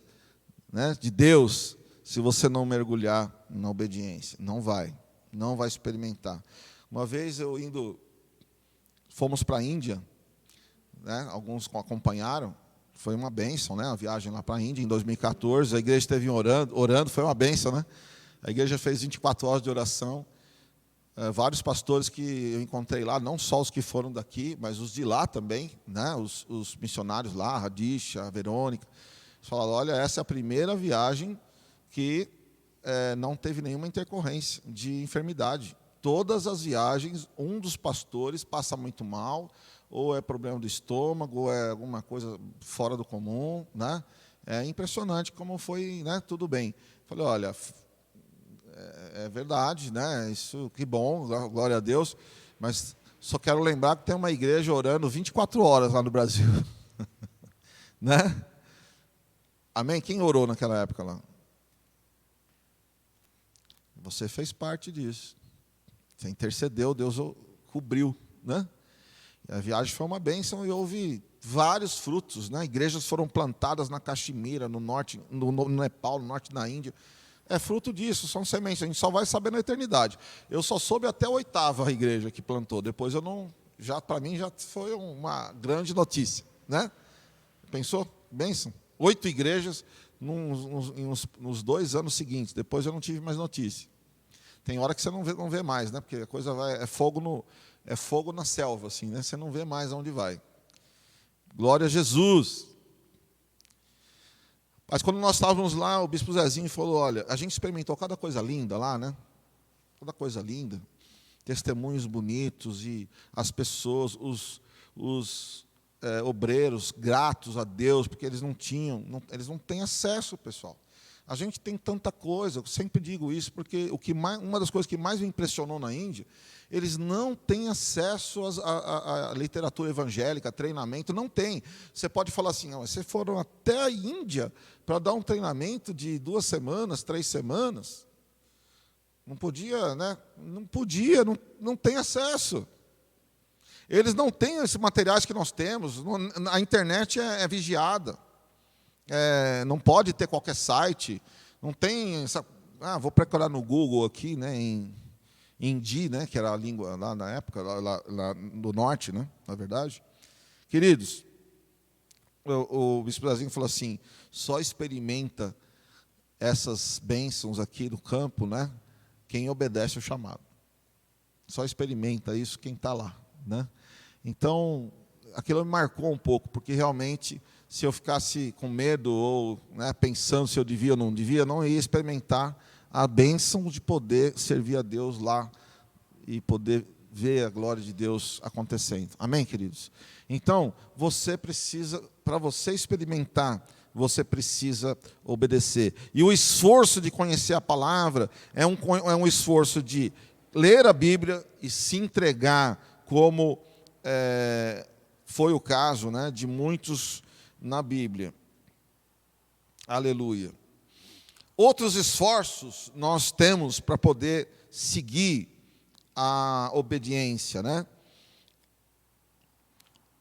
né, de Deus se você não mergulhar na obediência. Não vai experimentar. Uma vez fomos para a Índia, né, alguns acompanharam, foi uma bênção, né, a viagem lá para a Índia em 2014, a igreja esteve orando, foi uma bênção, né? A igreja fez 24 horas de oração, vários pastores que eu encontrei lá, não só os que foram daqui, mas os de lá também, né, os missionários lá, a Radisha, a Verônica, falaram, olha, essa é a primeira viagem que não teve nenhuma intercorrência de enfermidade. Todas as viagens, um dos pastores passa muito mal, ou é problema do estômago, ou é alguma coisa fora do comum, né? É impressionante como foi, né? Tudo bem. Falei, olha, é verdade, né? Isso, que bom, glória a Deus, mas só quero lembrar que tem uma igreja orando 24 horas lá no Brasil. Né? Amém? Quem orou naquela época lá? Você fez parte disso. Você intercedeu, Deus cobriu, né? A viagem foi uma bênção e houve vários frutos, né? Igrejas foram plantadas na Caxemira, no norte, no Nepal, no norte da Índia. É fruto disso, são sementes. A gente só vai saber na eternidade. Eu só soube até a 8ª igreja que plantou. Depois eu não, para mim já foi uma grande notícia, né? Pensou? Bênção. 8 igrejas nos 2 anos seguintes. Depois eu não tive mais notícia. Tem hora que você não vê mais, né? Porque a coisa é fogo na selva, assim, né? Você não vê mais aonde vai. Glória a Jesus. Mas quando nós estávamos lá, o bispo Zezinho falou, olha, a gente experimentou cada coisa linda lá, né? Cada coisa linda. Testemunhos bonitos e as pessoas, os obreiros gratos a Deus, porque eles não têm acesso, pessoal. A gente tem tanta coisa, eu sempre digo isso, porque uma das coisas que mais me impressionou na Índia, eles não têm acesso à literatura evangélica, a treinamento, não tem. Você pode falar assim, vocês foram até a Índia para dar um treinamento de 2 semanas, 3 semanas. Não podia, né? Não podia, não tem acesso. Eles não têm esses materiais que nós temos, a internet é vigiada. Não pode ter qualquer site, não tem essa, vou procurar no Google aqui, né, em hindi, né, que era a língua lá na época, lá no norte, né, na verdade. Queridos, o bispo Brasil falou assim, só experimenta essas bênçãos aqui no campo, né, quem obedece ao chamado. Só experimenta isso quem está lá, né. Então, aquilo me marcou um pouco, porque realmente, se eu ficasse com medo ou, né, pensando se eu devia ou não devia, não ia experimentar a bênção de poder servir a Deus lá e poder ver a glória de Deus acontecendo. Amém, queridos? Então, você precisa, para você experimentar, você precisa obedecer. E o esforço de conhecer a palavra é um esforço de ler a Bíblia e se entregar, como foi o caso, né, de muitos na Bíblia. Aleluia. Outros esforços nós temos para poder seguir a obediência, né?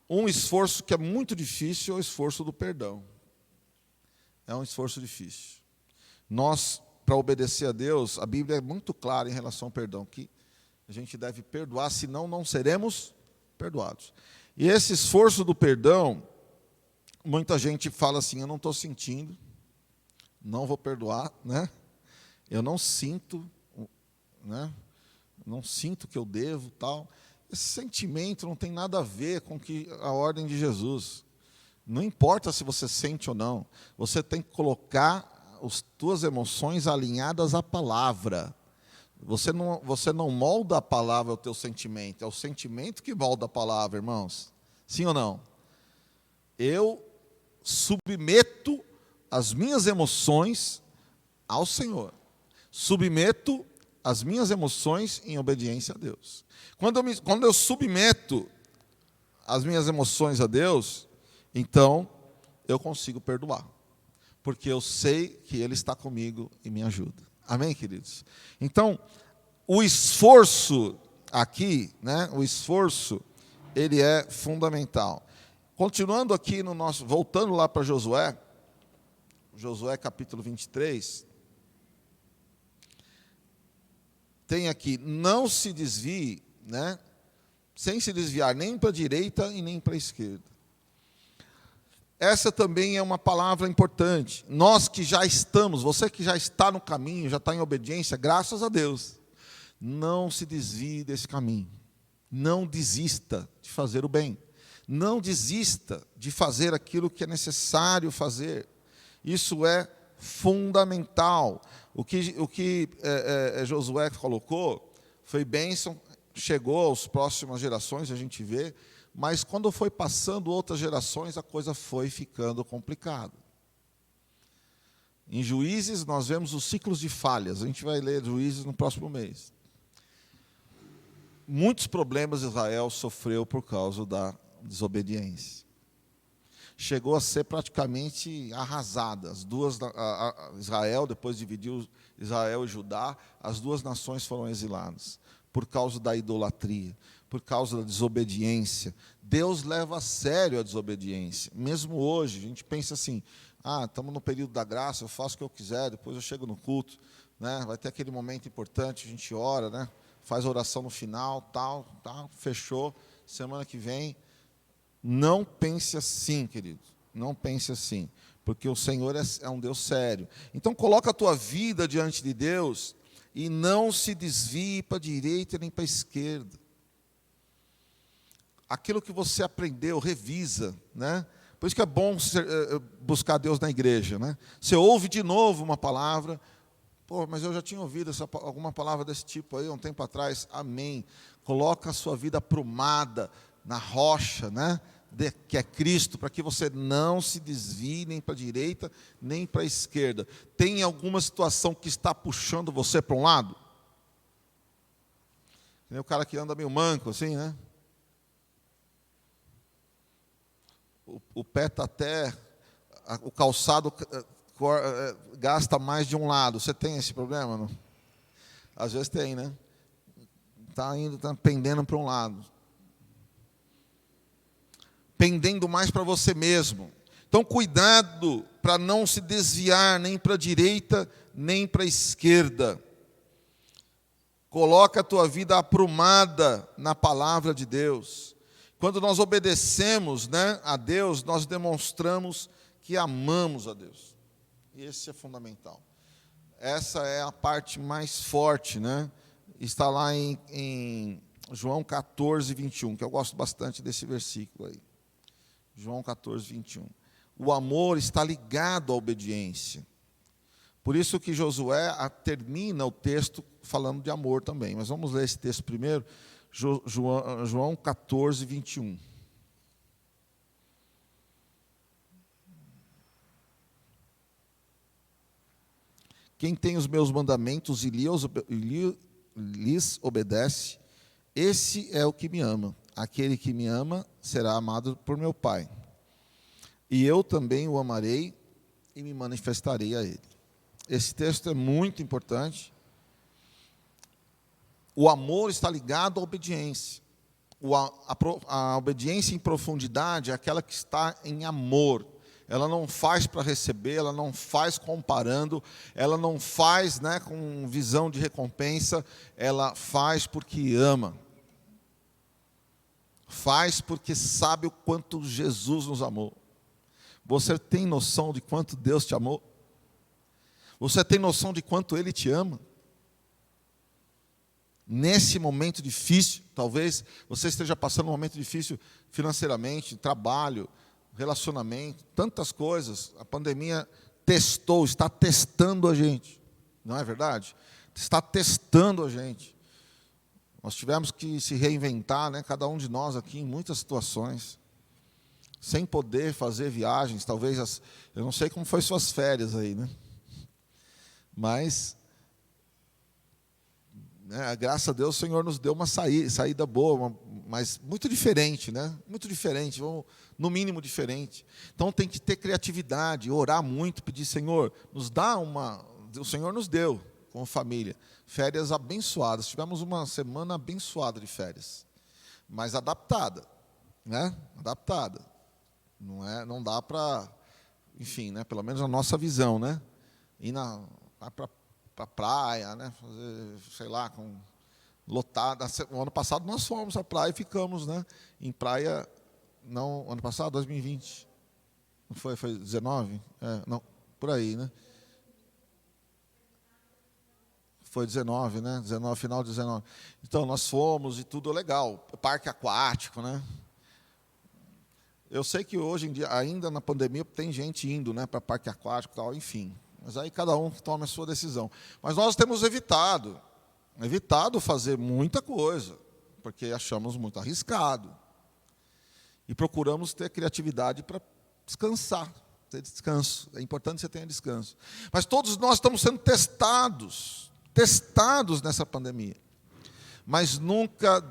Um esforço que é muito difícil é o esforço do perdão. É um esforço difícil. Nós, para obedecer a Deus, a Bíblia é muito clara em relação ao perdão, que a gente deve perdoar, senão não seremos perdoados. E esse esforço do perdão, muita gente fala assim, eu não estou sentindo, não vou perdoar, né? Eu não sinto, né? Não sinto que eu devo, tal. Esse sentimento não tem nada a ver com a ordem de Jesus. Não importa se você sente ou não, você tem que colocar as tuas emoções alinhadas à palavra. Você não molda a palavra ao teu sentimento, é o sentimento que molda a palavra, irmãos. Sim ou não? Eu submeto as minhas emoções ao Senhor. Submeto as minhas emoções em obediência a Deus. Quando eu submeto as minhas emoções a Deus, então eu consigo perdoar. Porque eu sei que Ele está comigo e me ajuda. Amém, queridos? Então, o esforço aqui, né, o esforço, ele é fundamental. Continuando aqui voltando lá para Josué capítulo 23, tem aqui, não se desvie, né, sem se desviar nem para a direita e nem para a esquerda. Essa também é uma palavra importante. Nós que já estamos, você que já está no caminho, já está em obediência, graças a Deus, não se desvie desse caminho. Não desista de fazer o bem. Não desista de fazer aquilo que é necessário fazer. Isso é fundamental. O que Josué colocou foi bênção, chegou às próximas gerações, a gente vê, mas quando foi passando outras gerações, a coisa foi ficando complicada. Em Juízes, nós vemos os ciclos de falhas. A gente vai ler Juízes no próximo mês. Muitos problemas Israel sofreu por causa da desobediência. Chegou a ser praticamente arrasada. Israel, depois dividiu Israel e Judá, as duas nações foram exiladas por causa da idolatria, por causa da desobediência. Deus leva a sério a desobediência. Mesmo hoje, a gente pensa assim, estamos no período da graça, eu faço o que eu quiser, depois eu chego no culto, né? Vai ter aquele momento importante, a gente ora, né? Faz a oração no final, tal, fechou, semana que vem. Não pense assim, querido, não pense assim, porque o Senhor é um Deus sério. Então coloca a tua vida diante de Deus e não se desvie para a direita nem para a esquerda. Aquilo que você aprendeu, revisa, né? Por isso que é bom buscar Deus na igreja, né? Você ouve de novo uma palavra, mas eu já tinha ouvido alguma palavra desse tipo aí um tempo atrás. Amém. Coloca a sua vida aprumada na rocha, né? que é Cristo, para que você não se desvie nem para a direita, nem para a esquerda. Tem alguma situação que está puxando você para um lado? Tem o cara que anda meio manco, assim, né? O pé está até... O calçado gasta mais de um lado. Você tem esse problema, não? Às vezes tem, né? Está pendendo para um lado. Pendendo mais para você mesmo. Então, cuidado para não se desviar nem para a direita, nem para a esquerda. Coloca a tua vida aprumada na palavra de Deus. Quando nós obedecemos, né, a Deus, nós demonstramos que amamos a Deus. E esse é fundamental. Essa é a parte mais forte, né? Está lá em João 14, 21, que eu gosto bastante desse versículo aí. João 14, 21. O amor está ligado à obediência. Por isso que Josué termina o texto falando de amor também. Mas vamos ler esse texto primeiro. João 14, 21. Quem tem os meus mandamentos e lhes obedece, esse é o que me ama. Aquele que me ama será amado por meu Pai. E eu também o amarei e me manifestarei a ele. Esse texto é muito importante. O amor está ligado à obediência. A obediência em profundidade é aquela que está em amor. Ela não faz para receber, ela não faz comparando, ela não faz, né, com visão de recompensa, ela faz porque ama. Faz porque sabe o quanto Jesus nos amou. Você tem noção de quanto Deus te amou? Você tem noção de quanto Ele te ama? Nesse momento difícil, talvez você esteja passando um momento difícil financeiramente, trabalho, relacionamento, tantas coisas. A pandemia está testando a gente, não é verdade? Está testando a gente. Nós tivemos que se reinventar, né, cada um de nós aqui, em muitas situações, sem poder fazer viagens, talvez, eu não sei como foi suas férias aí, né? Mas, né, graças a Deus, o Senhor nos deu uma saída boa, mas muito diferente, né? Muito diferente, no mínimo diferente. Então tem que ter criatividade, orar muito, pedir, Senhor, nos dá o Senhor nos deu, como família, férias abençoadas. Tivemos uma semana abençoada de férias, mas adaptada, né? Adaptada. Não dá para, enfim, né? Pelo menos a nossa visão, né? Ir para a praia, né? Fazer, sei lá, lotada. O ano passado nós fomos à praia e ficamos, né, em praia, não, ano passado, 2020, não foi 19? Não, por aí, né? Foi 19, né? 19, final de 19. Então, nós fomos e tudo legal. Parque aquático, né? Eu sei que hoje em dia, ainda na pandemia, tem gente indo, né, para parque aquático e tal, enfim. Mas aí cada um toma a sua decisão. Mas nós temos evitado fazer muita coisa, porque achamos muito arriscado. E procuramos ter criatividade para descansar, ter descanso. É importante que você tenha descanso. Mas todos nós estamos sendo testados nessa pandemia. Mas nunca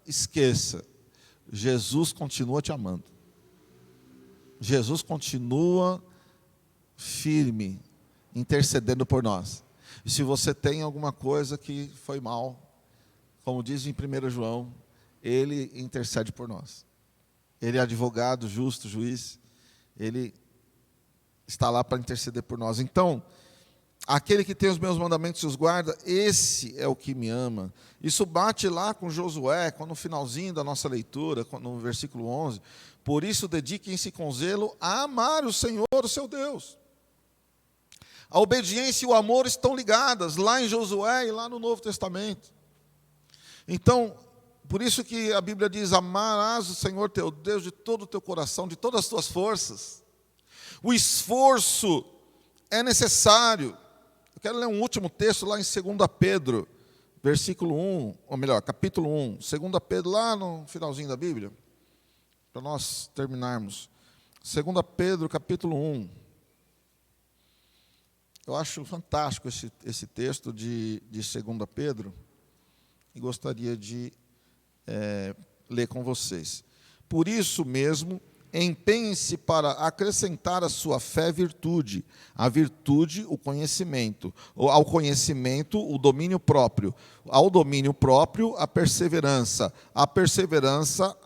esqueça, Jesus continua te amando. Jesus continua firme, intercedendo por nós. E se você tem alguma coisa que foi mal, como diz em 1 João, Ele intercede por nós. Ele é advogado, justo, juiz. Ele está lá para interceder por nós. Então, aquele que tem os meus mandamentos e os guarda, esse é o que me ama. Isso bate lá com Josué, no finalzinho da nossa leitura, no versículo 11. Por isso, dediquem-se com zelo a amar o Senhor, o seu Deus. A obediência e o amor estão ligadas, lá em Josué e lá no Novo Testamento. Então, por isso que a Bíblia diz, amarás o Senhor teu Deus de todo o teu coração, de todas as tuas forças. O esforço é necessário. Eu quero ler um último texto lá em 2 Pedro, versículo 1, ou melhor, capítulo 1, 2 Pedro, lá no finalzinho da Bíblia. para nós terminarmos. 2 Pedro, capítulo 1. Eu acho fantástico esse texto de 2 Pedro, e gostaria de ler com vocês. Por isso mesmo, empenhe-se para acrescentar à sua fé virtude, à virtude o conhecimento, ao conhecimento o domínio próprio, ao domínio próprio a perseverança a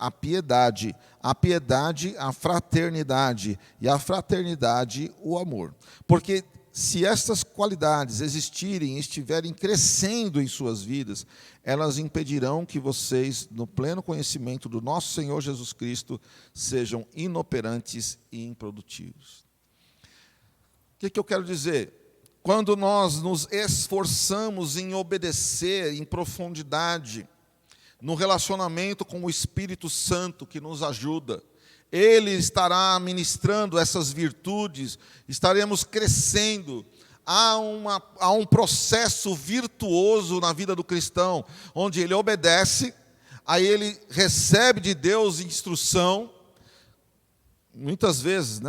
piedade, a piedade a fraternidade e a fraternidade o amor. Porque se estas qualidades existirem e estiverem crescendo em suas vidas, elas impedirão que vocês, no pleno conhecimento do nosso Senhor Jesus Cristo, sejam inoperantes e improdutivos. O que eu quero dizer? Quando nós nos esforçamos em obedecer em profundidade, no relacionamento com o Espírito Santo que nos ajuda, Ele estará ministrando essas virtudes, estaremos crescendo. Há um processo virtuoso na vida do cristão, onde ele obedece, aí ele recebe de Deus instrução. Muitas vezes,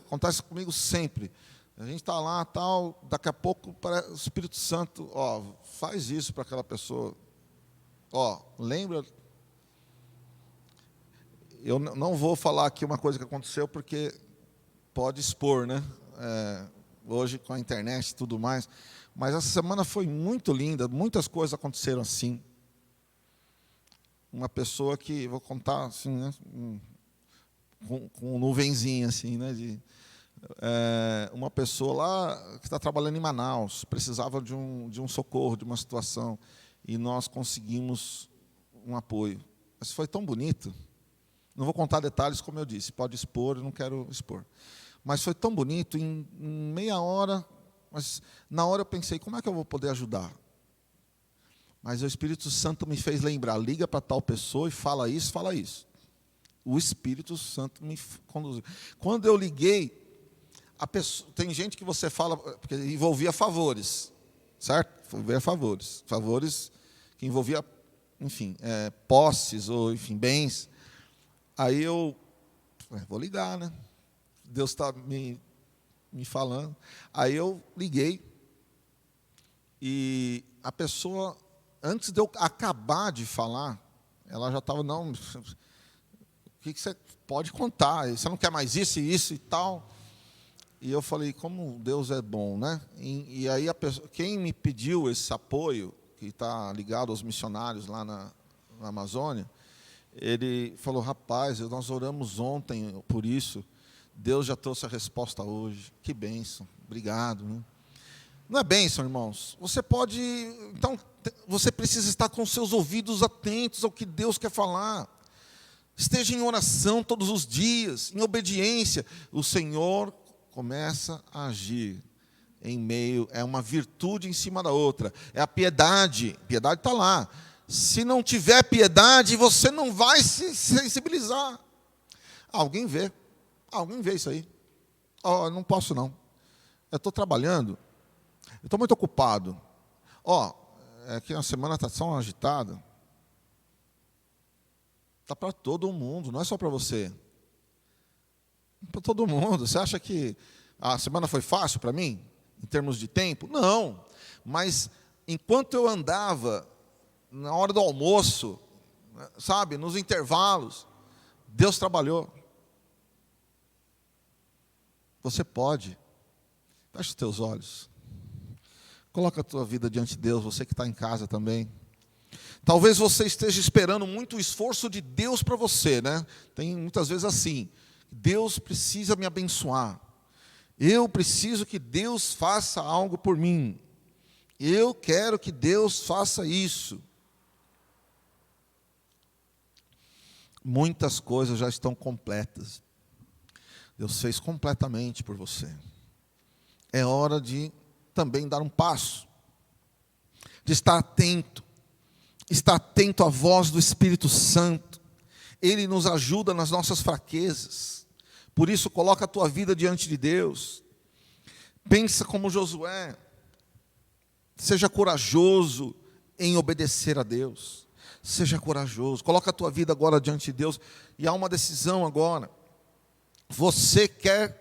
acontece comigo sempre. A gente está lá, tal, daqui a pouco o Espírito Santo, faz isso para aquela pessoa. Lembra? Eu não vou falar aqui uma coisa que aconteceu, porque pode expor, hoje com a internet e tudo mais. Mas essa semana foi muito linda, muitas coisas aconteceram assim. Uma pessoa que, vou contar assim, com nuvenzinha assim, uma pessoa lá que está trabalhando em Manaus, precisava de um socorro, de uma situação, e nós conseguimos um apoio. Mas foi tão bonito. Não vou contar detalhes, como eu disse, pode expor, eu não quero expor. Mas foi tão bonito, em meia hora, mas na hora eu pensei, como é que eu vou poder ajudar? Mas o Espírito Santo me fez lembrar, liga para tal pessoa e fala isso, fala isso. O Espírito Santo me conduziu. Quando eu liguei, tem gente que você fala, porque envolvia favores, certo? Envolvia favores que envolvia, enfim, posses ou, enfim, bens. Aí eu vou ligar, Deus está me falando. Aí eu liguei, e a pessoa, antes de eu acabar de falar, ela já estava, não, o que você pode contar? Você não quer mais isso e isso e tal? E eu falei, como Deus é bom, E aí quem me pediu esse apoio, que está ligado aos missionários lá na Amazônia, ele falou, rapaz, nós oramos ontem por isso, Deus já trouxe a resposta hoje, que bênção, obrigado. Não é bênção, irmãos? Então, você precisa estar com seus ouvidos atentos ao que Deus quer falar. Esteja em oração todos os dias, em obediência. O Senhor começa a agir em meio, é uma virtude em cima da outra, é a piedade está lá. Se não tiver piedade, você não vai se sensibilizar. Alguém vê isso aí. Não posso não. Eu estou trabalhando, eu estou muito ocupado. Que a semana está tão agitada. Está para todo mundo, não é só para você. Para todo mundo. Você acha que a semana foi fácil para mim, em termos de tempo? Não. Mas enquanto eu andava, na hora do almoço, nos intervalos, Deus trabalhou. Você pode. Fecha os teus olhos. Coloca a tua vida diante de Deus, você que está em casa também. Talvez você esteja esperando muito o esforço de Deus para você, Tem muitas vezes assim, Deus precisa me abençoar. Eu preciso que Deus faça algo por mim. Eu quero que Deus faça isso. Muitas coisas já estão completas. Deus fez completamente por você. É hora de também dar um passo, de estar atento à voz do Espírito Santo. Ele nos ajuda nas nossas fraquezas. Por isso, coloca a tua vida diante de Deus. Pensa como Josué. Seja corajoso em obedecer a Deus. Seja corajoso. Coloca a tua vida agora diante de Deus. E há uma decisão agora. Você quer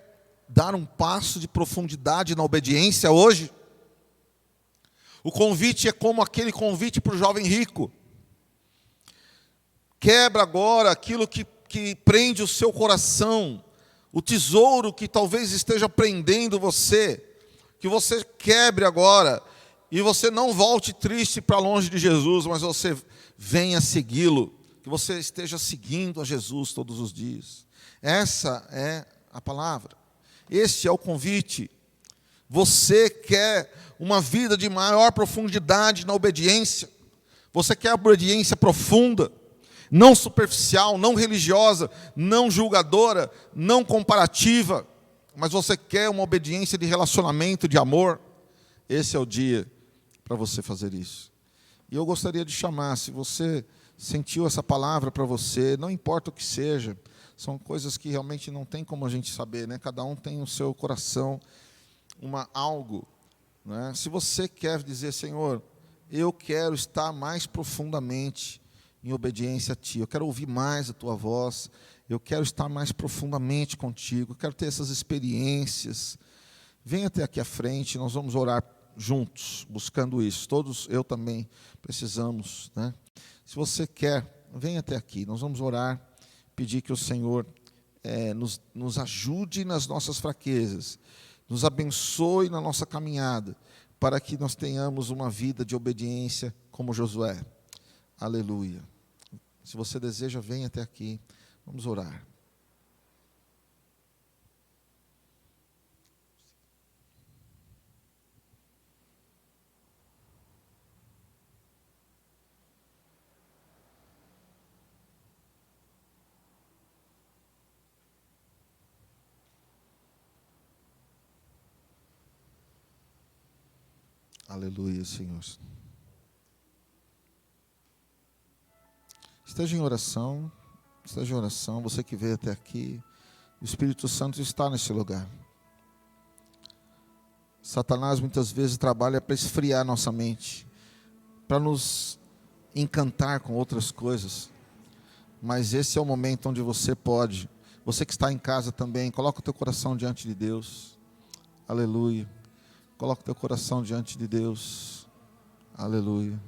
dar um passo de profundidade na obediência hoje? O convite é como aquele convite para o jovem rico. Quebra agora aquilo que prende o seu coração. O tesouro que talvez esteja prendendo você. Que você quebre agora. E você não volte triste para longe de Jesus, mas você venha segui-lo. Que você esteja seguindo a Jesus todos os dias. Essa é a palavra. Este é o convite. Você quer uma vida de maior profundidade na obediência. Você quer obediência profunda, não superficial, não religiosa, não julgadora, não comparativa, mas você quer uma obediência de relacionamento, de amor. Esse é o dia para você fazer isso. E eu gostaria de chamar, se você sentiu essa palavra para você, não importa o que seja, são coisas que realmente não tem como a gente saber, né? Cada um tem o seu coração, algo, né? Se você quer dizer, Senhor, eu quero estar mais profundamente em obediência a Ti, eu quero ouvir mais a Tua voz, eu quero estar mais profundamente contigo, eu quero ter essas experiências, venha até aqui à frente, nós vamos orar juntos, buscando isso. Todos, eu também, precisamos, né? Se você quer, venha até aqui, nós vamos orar, pedir que o Senhor nos ajude nas nossas fraquezas, nos abençoe na nossa caminhada, para que nós tenhamos uma vida de obediência como Josué. Aleluia. Se você deseja, venha até aqui, vamos orar. Aleluia, Senhor. Esteja em oração, você que veio até aqui, o Espírito Santo está nesse lugar. Satanás muitas vezes trabalha para esfriar nossa mente, para nos encantar com outras coisas, mas esse é o momento onde você pode, você que está em casa também, coloca o teu coração diante de Deus, aleluia. Coloca o teu coração diante de Deus. Aleluia.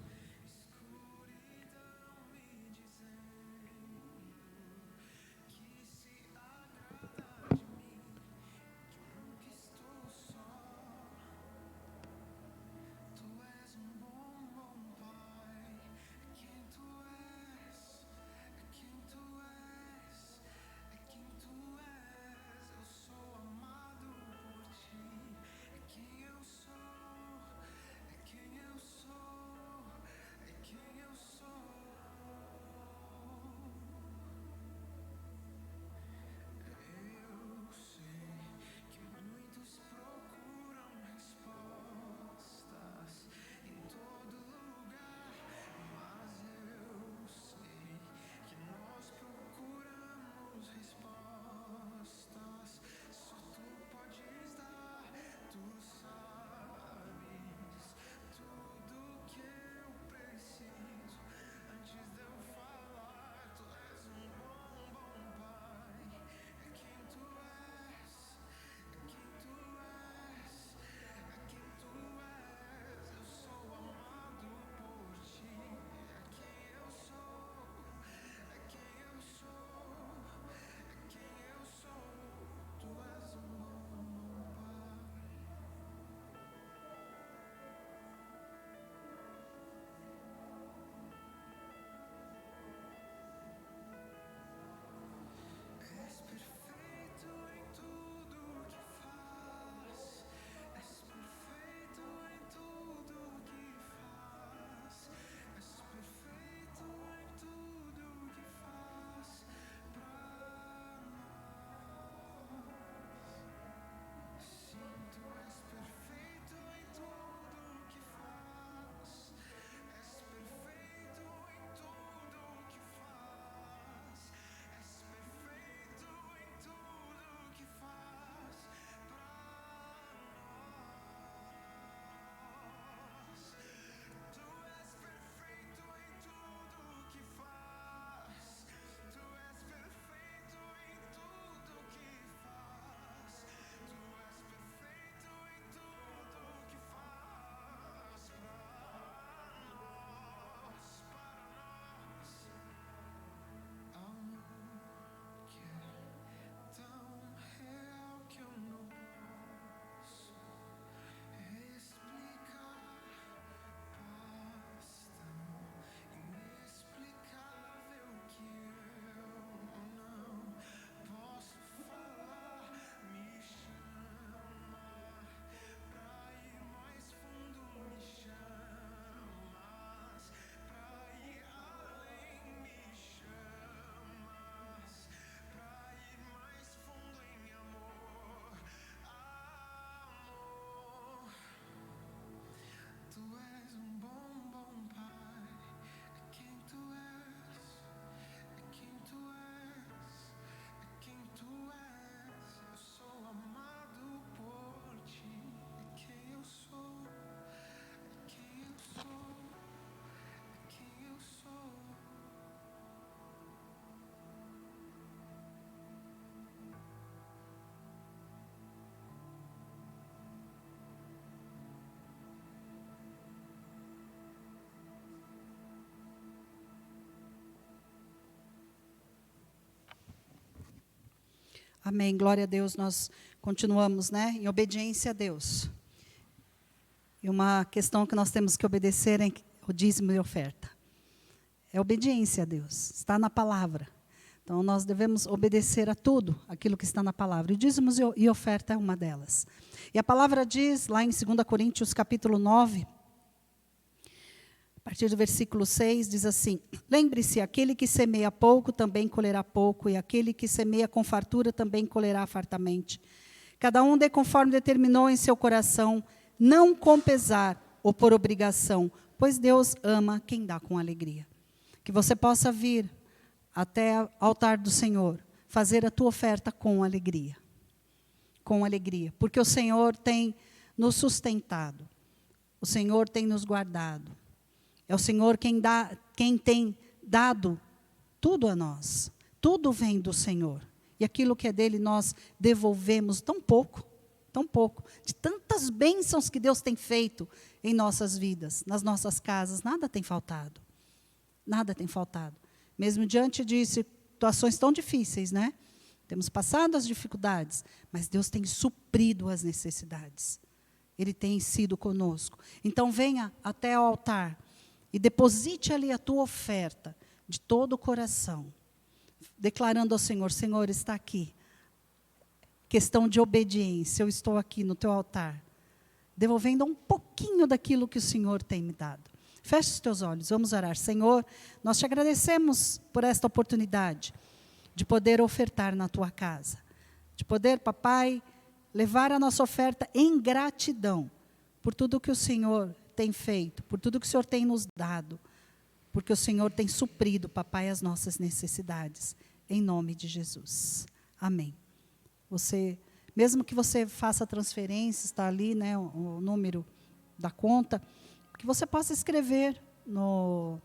Amém. Glória a Deus. Nós continuamos, em obediência a Deus. E uma questão que nós temos que obedecer é o dízimo e oferta. É obediência a Deus. Está na palavra. Então, nós devemos obedecer a tudo aquilo que está na palavra. E dízimos e oferta é uma delas. E a palavra diz, lá em 2 Coríntios, capítulo 9, a partir do versículo 6, diz assim: lembre-se, aquele que semeia pouco também colherá pouco, e aquele que semeia com fartura também colherá fartamente. Cada um dê conforme determinou em seu coração, não com pesar ou por obrigação, pois Deus ama quem dá com alegria. Que você possa vir até o altar do Senhor, fazer a tua oferta com alegria. Com alegria, porque o Senhor tem nos sustentado, o Senhor tem nos guardado. É o Senhor quem tem dado tudo a nós. Tudo vem do Senhor. E aquilo que é dele nós devolvemos tão pouco, de tantas bênçãos que Deus tem feito em nossas vidas, nas nossas casas, nada tem faltado. Nada tem faltado. Mesmo diante de situações tão difíceis, Temos passado as dificuldades, mas Deus tem suprido as necessidades. Ele tem sido conosco. Então venha até o altar e deposite ali a tua oferta de todo o coração, declarando ao Senhor: Senhor, está aqui. Questão de obediência, eu estou aqui no teu altar, devolvendo um pouquinho daquilo que o Senhor tem me dado. Feche os teus olhos, vamos orar. Senhor, nós te agradecemos por esta oportunidade de poder ofertar na tua casa, de poder, papai, levar a nossa oferta em gratidão por tudo que o Senhor tem feito, por tudo que o Senhor tem nos dado, porque o Senhor tem suprido, papai, as nossas necessidades, em nome de Jesus. Amém. Mesmo que você faça transferência, está ali, o número da conta, que você possa escrever no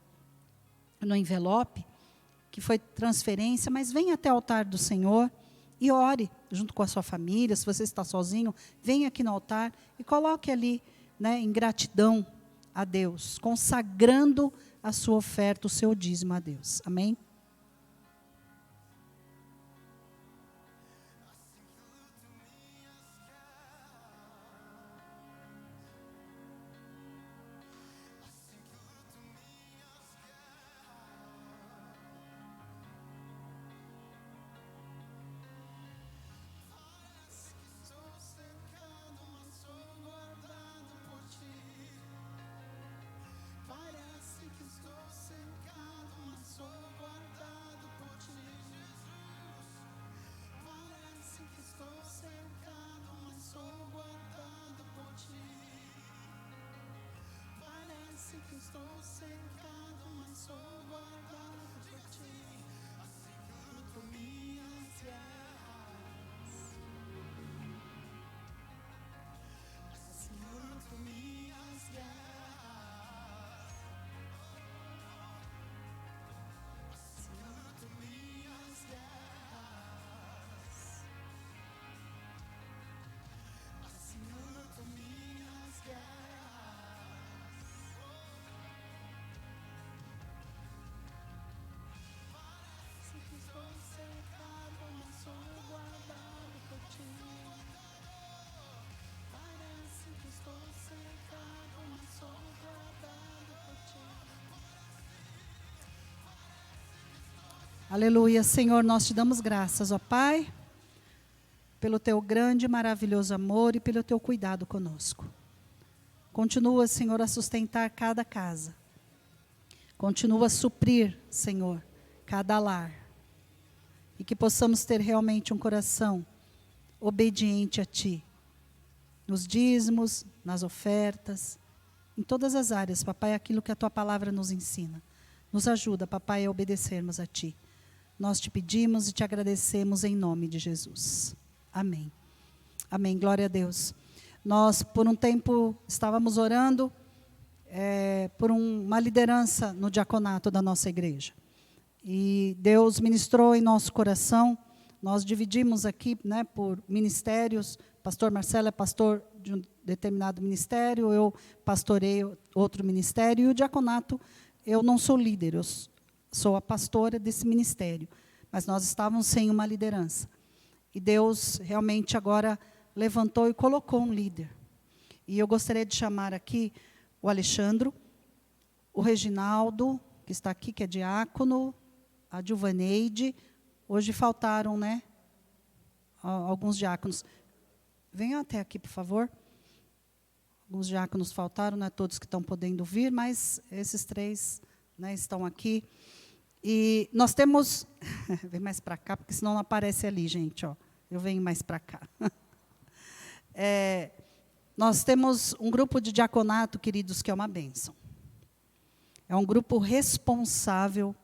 envelope, que foi transferência, mas venha até o altar do Senhor e ore junto com a sua família. Se você está sozinho, venha aqui no altar e coloque ali, em gratidão a Deus, consagrando a sua oferta, o seu dízimo a Deus. Amém? Estou cercado, mas sou guardado por ti. Luto minhas guerras. Assim luto minhas guerras. Assim luto minhas guerras. Assim luto minhas guerras. Aleluia. Senhor, nós te damos graças, ó Pai, pelo teu grande e maravilhoso amor e pelo teu cuidado conosco. Continua, Senhor, a sustentar cada casa. Continua a suprir, Senhor, cada lar. E que possamos ter realmente um coração obediente a Ti. Nos dízimos, nas ofertas, em todas as áreas, papai, aquilo que a Tua palavra nos ensina. Nos ajuda, papai, a obedecermos a Ti. Nós te pedimos e te agradecemos em nome de Jesus. Amém. Amém. Glória a Deus. Nós, por um tempo, estávamos orando por uma liderança no diaconato da nossa igreja. E Deus ministrou em nosso coração. Nós dividimos aqui, por ministérios. Pastor Marcelo é pastor de um determinado ministério, eu pastoreio outro ministério, e o diaconato, eu não sou líder, eu sou a pastora desse ministério. Mas nós estávamos sem uma liderança. E Deus realmente agora levantou e colocou um líder. E eu gostaria de chamar aqui o Alexandro, o Reginaldo, que está aqui, que é diácono, a Dilvaneide. Hoje faltaram, né, alguns diáconos. Venham até aqui, por favor. Alguns diáconos faltaram, não é todos que estão podendo vir, mas esses 3, né, estão aqui. E nós temos... Vem mais para cá, porque senão não aparece ali, gente. Ó. Eu venho mais para cá. Nós temos um grupo de diaconato, queridos, que é uma bênção. É um grupo responsável,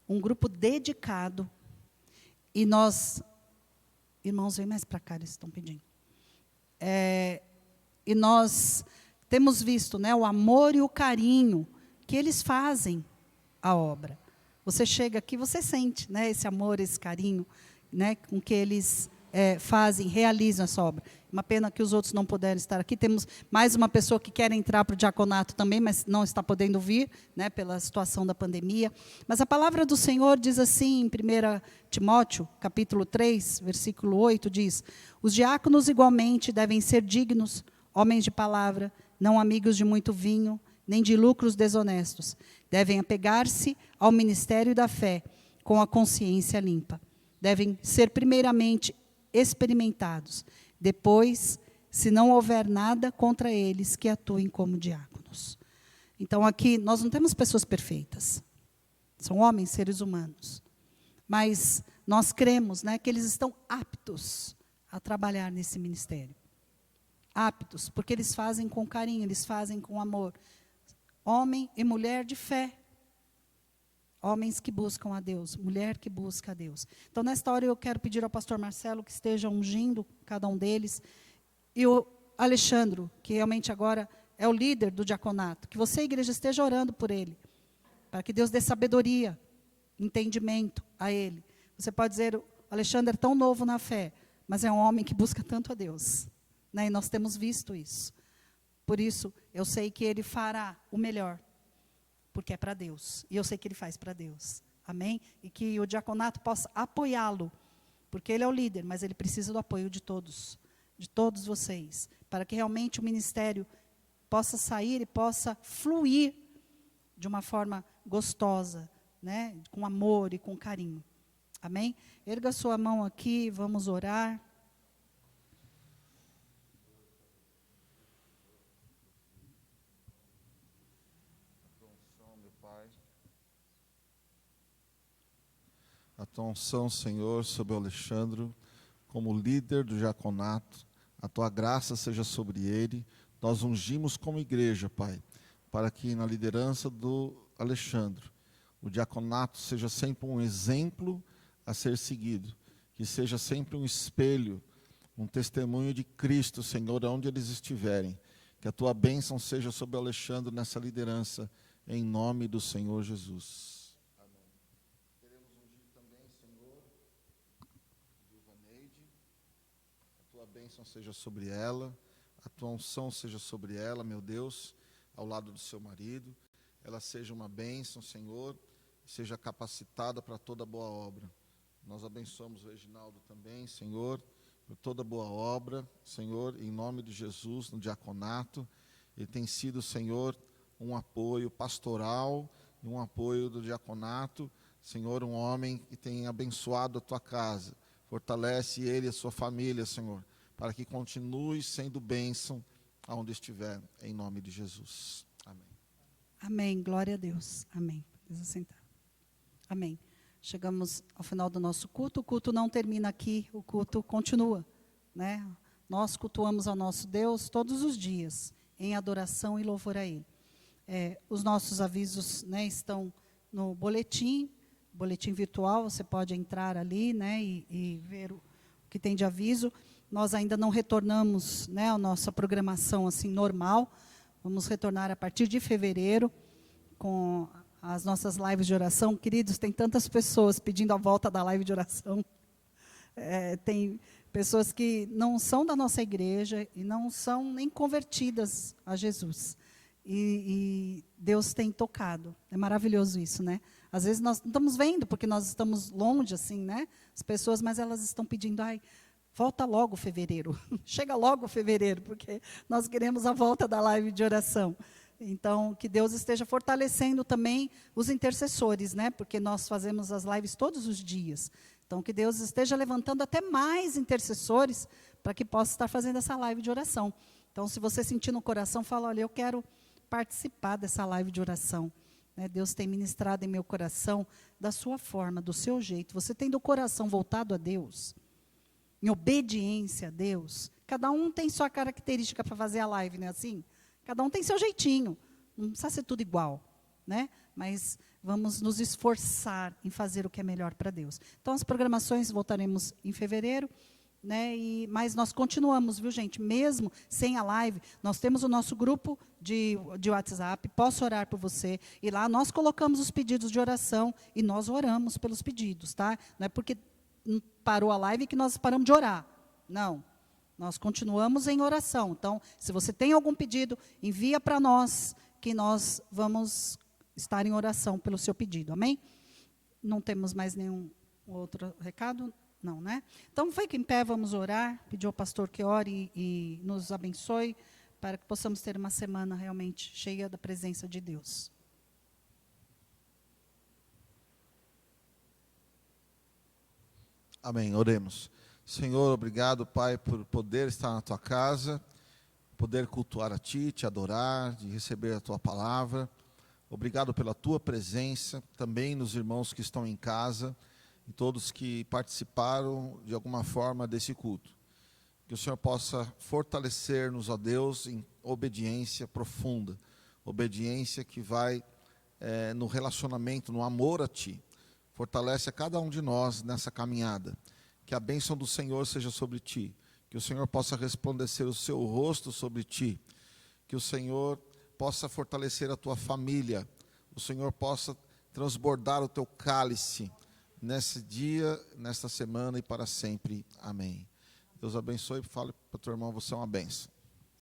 um grupo dedicado. E nós... Irmãos, vem mais para cá, eles estão pedindo. E nós temos visto, né, o amor e o carinho que eles fazem à obra. Você chega aqui, você sente, né, esse amor, esse carinho, né, com que eles fazem, realizam essa obra. Uma pena que os outros não puderam estar aqui. Temos mais uma pessoa que quer entrar para o diaconato também, mas não está podendo vir, né, pela situação da pandemia. Mas a palavra do Senhor diz assim, em 1 Timóteo, capítulo 3, versículo 8, diz: os diáconos igualmente devem ser dignos, homens de palavra, não amigos de muito vinho, nem de lucros desonestos. Devem apegar-se ao ministério da fé, com a consciência limpa. Devem ser primeiramente experimentados. Depois, se não houver nada contra eles, que atuem como diáconos. Então, aqui, nós não temos pessoas perfeitas. São homens, seres humanos. Mas nós cremos, né, que eles estão aptos a trabalhar nesse ministério. Aptos, porque eles fazem com carinho, eles fazem com amor. Homem e mulher de fé. Homens que buscam a Deus, mulher que busca a Deus. Então, nesta hora, eu quero pedir ao pastor Marcelo que esteja ungindo cada um deles. E o Alexandro, que realmente agora é o líder do diaconato. Que você, igreja, esteja orando por ele. Para que Deus dê sabedoria, entendimento a ele. Você pode dizer, o Alexandre é tão novo na fé, mas é um homem que busca tanto a Deus. Né? E nós temos visto isso. Por isso, eu sei que ele fará o melhor. Porque é para Deus. E eu sei que ele faz para Deus. Amém? E que o diaconato possa apoiá-lo. Porque ele é o líder, mas ele precisa do apoio de todos vocês. Para que realmente o ministério possa sair e possa fluir de uma forma gostosa, né? Com amor e com carinho. Amém? Erga sua mão aqui, vamos orar. A tua unção, Senhor, sobre o Alexandre, como líder do diaconato, a tua graça seja sobre ele. Nós ungimos como igreja, Pai, para que na liderança do Alexandre, o diaconato seja sempre um exemplo a ser seguido, que seja sempre um espelho, um testemunho de Cristo, Senhor, onde eles estiverem. Que a tua bênção seja sobre o Alexandre nessa liderança, em nome do Senhor Jesus. A bênção seja sobre ela, a tua unção seja sobre ela, meu Deus, ao lado do seu marido. Ela seja uma bênção, Senhor, seja capacitada para toda boa obra. Nós abençoamos o Reginaldo também, Senhor, por toda boa obra, Senhor, em nome de Jesus, no diaconato. Ele tem sido, Senhor, um apoio pastoral, um apoio do diaconato, Senhor, um homem que tem abençoado a tua casa. Fortalece ele e a sua família, Senhor, para que continue sendo bênção aonde estiver, em nome de Jesus. Amém. Amém, glória a Deus. Amém. Precisa sentar. Amém. Chegamos ao final do nosso culto. O culto não termina aqui, o culto continua, né? Nós cultuamos ao nosso Deus todos os dias, em adoração e louvor a Ele. Os nossos avisos, né, estão no boletim virtual, você pode entrar ali, né, e ver o que tem de aviso. Nós ainda não retornamos, né, a nossa programação assim normal. Vamos retornar a partir de fevereiro com as nossas lives de oração. Queridos, tem tantas pessoas pedindo a volta da live de oração. Tem pessoas que não são da nossa igreja e não são nem convertidas a Jesus. E Deus tem tocado. É maravilhoso isso, né? Às vezes nós não estamos vendo, porque nós estamos longe, assim, né? As pessoas, mas elas estão pedindo, ai, volta logo fevereiro. Chega logo fevereiro, porque nós queremos a volta da live de oração. Então, que Deus esteja fortalecendo também os intercessores, né? Porque nós fazemos as lives todos os dias. Então, que Deus esteja levantando até mais intercessores para que possa estar fazendo essa live de oração. Então, se você sentir no coração, fala, olha, eu quero participar dessa live de oração. Né? Deus tem ministrado em meu coração da sua forma, do seu jeito. Você tem do coração voltado a Deus, em obediência a Deus. Cada um tem sua característica para fazer a live, não é assim? Cada um tem seu jeitinho. Não precisa ser tudo igual, né? Mas vamos nos esforçar em fazer o que é melhor para Deus. Então, as programações voltaremos em fevereiro, né? Mas nós continuamos, viu, gente? Mesmo sem a live, nós temos o nosso grupo de WhatsApp, posso orar por você, e lá nós colocamos os pedidos de oração e nós oramos pelos pedidos, tá? Não é porque parou a live que nós paramos de orar. Não. Nós continuamos em oração. Então, se você tem algum pedido, envia para nós, que nós vamos estar em oração pelo seu pedido. Amém? Não temos mais nenhum outro recado? Não, né? Então, fique em pé, vamos orar. Pedir ao pastor que ore e nos abençoe, para que possamos ter uma semana realmente cheia da presença de Deus. Amém, oremos. Senhor, obrigado, Pai, por poder estar na Tua casa, poder cultuar a Ti, Te adorar, de receber a Tua palavra. Obrigado pela Tua presença, também nos irmãos que estão em casa, e todos que participaram de alguma forma desse culto. Que o Senhor possa fortalecer-nos, ó Deus, em obediência profunda, obediência que vai no relacionamento, no amor a Ti. Fortalece a cada um de nós nessa caminhada. Que a bênção do Senhor seja sobre ti. Que o Senhor possa resplandecer o seu rosto sobre ti. Que o Senhor possa fortalecer a tua família. O Senhor possa transbordar o teu cálice nesse dia, nesta semana e para sempre. Amém. Deus abençoe e fale para o teu irmão, você é uma bênção.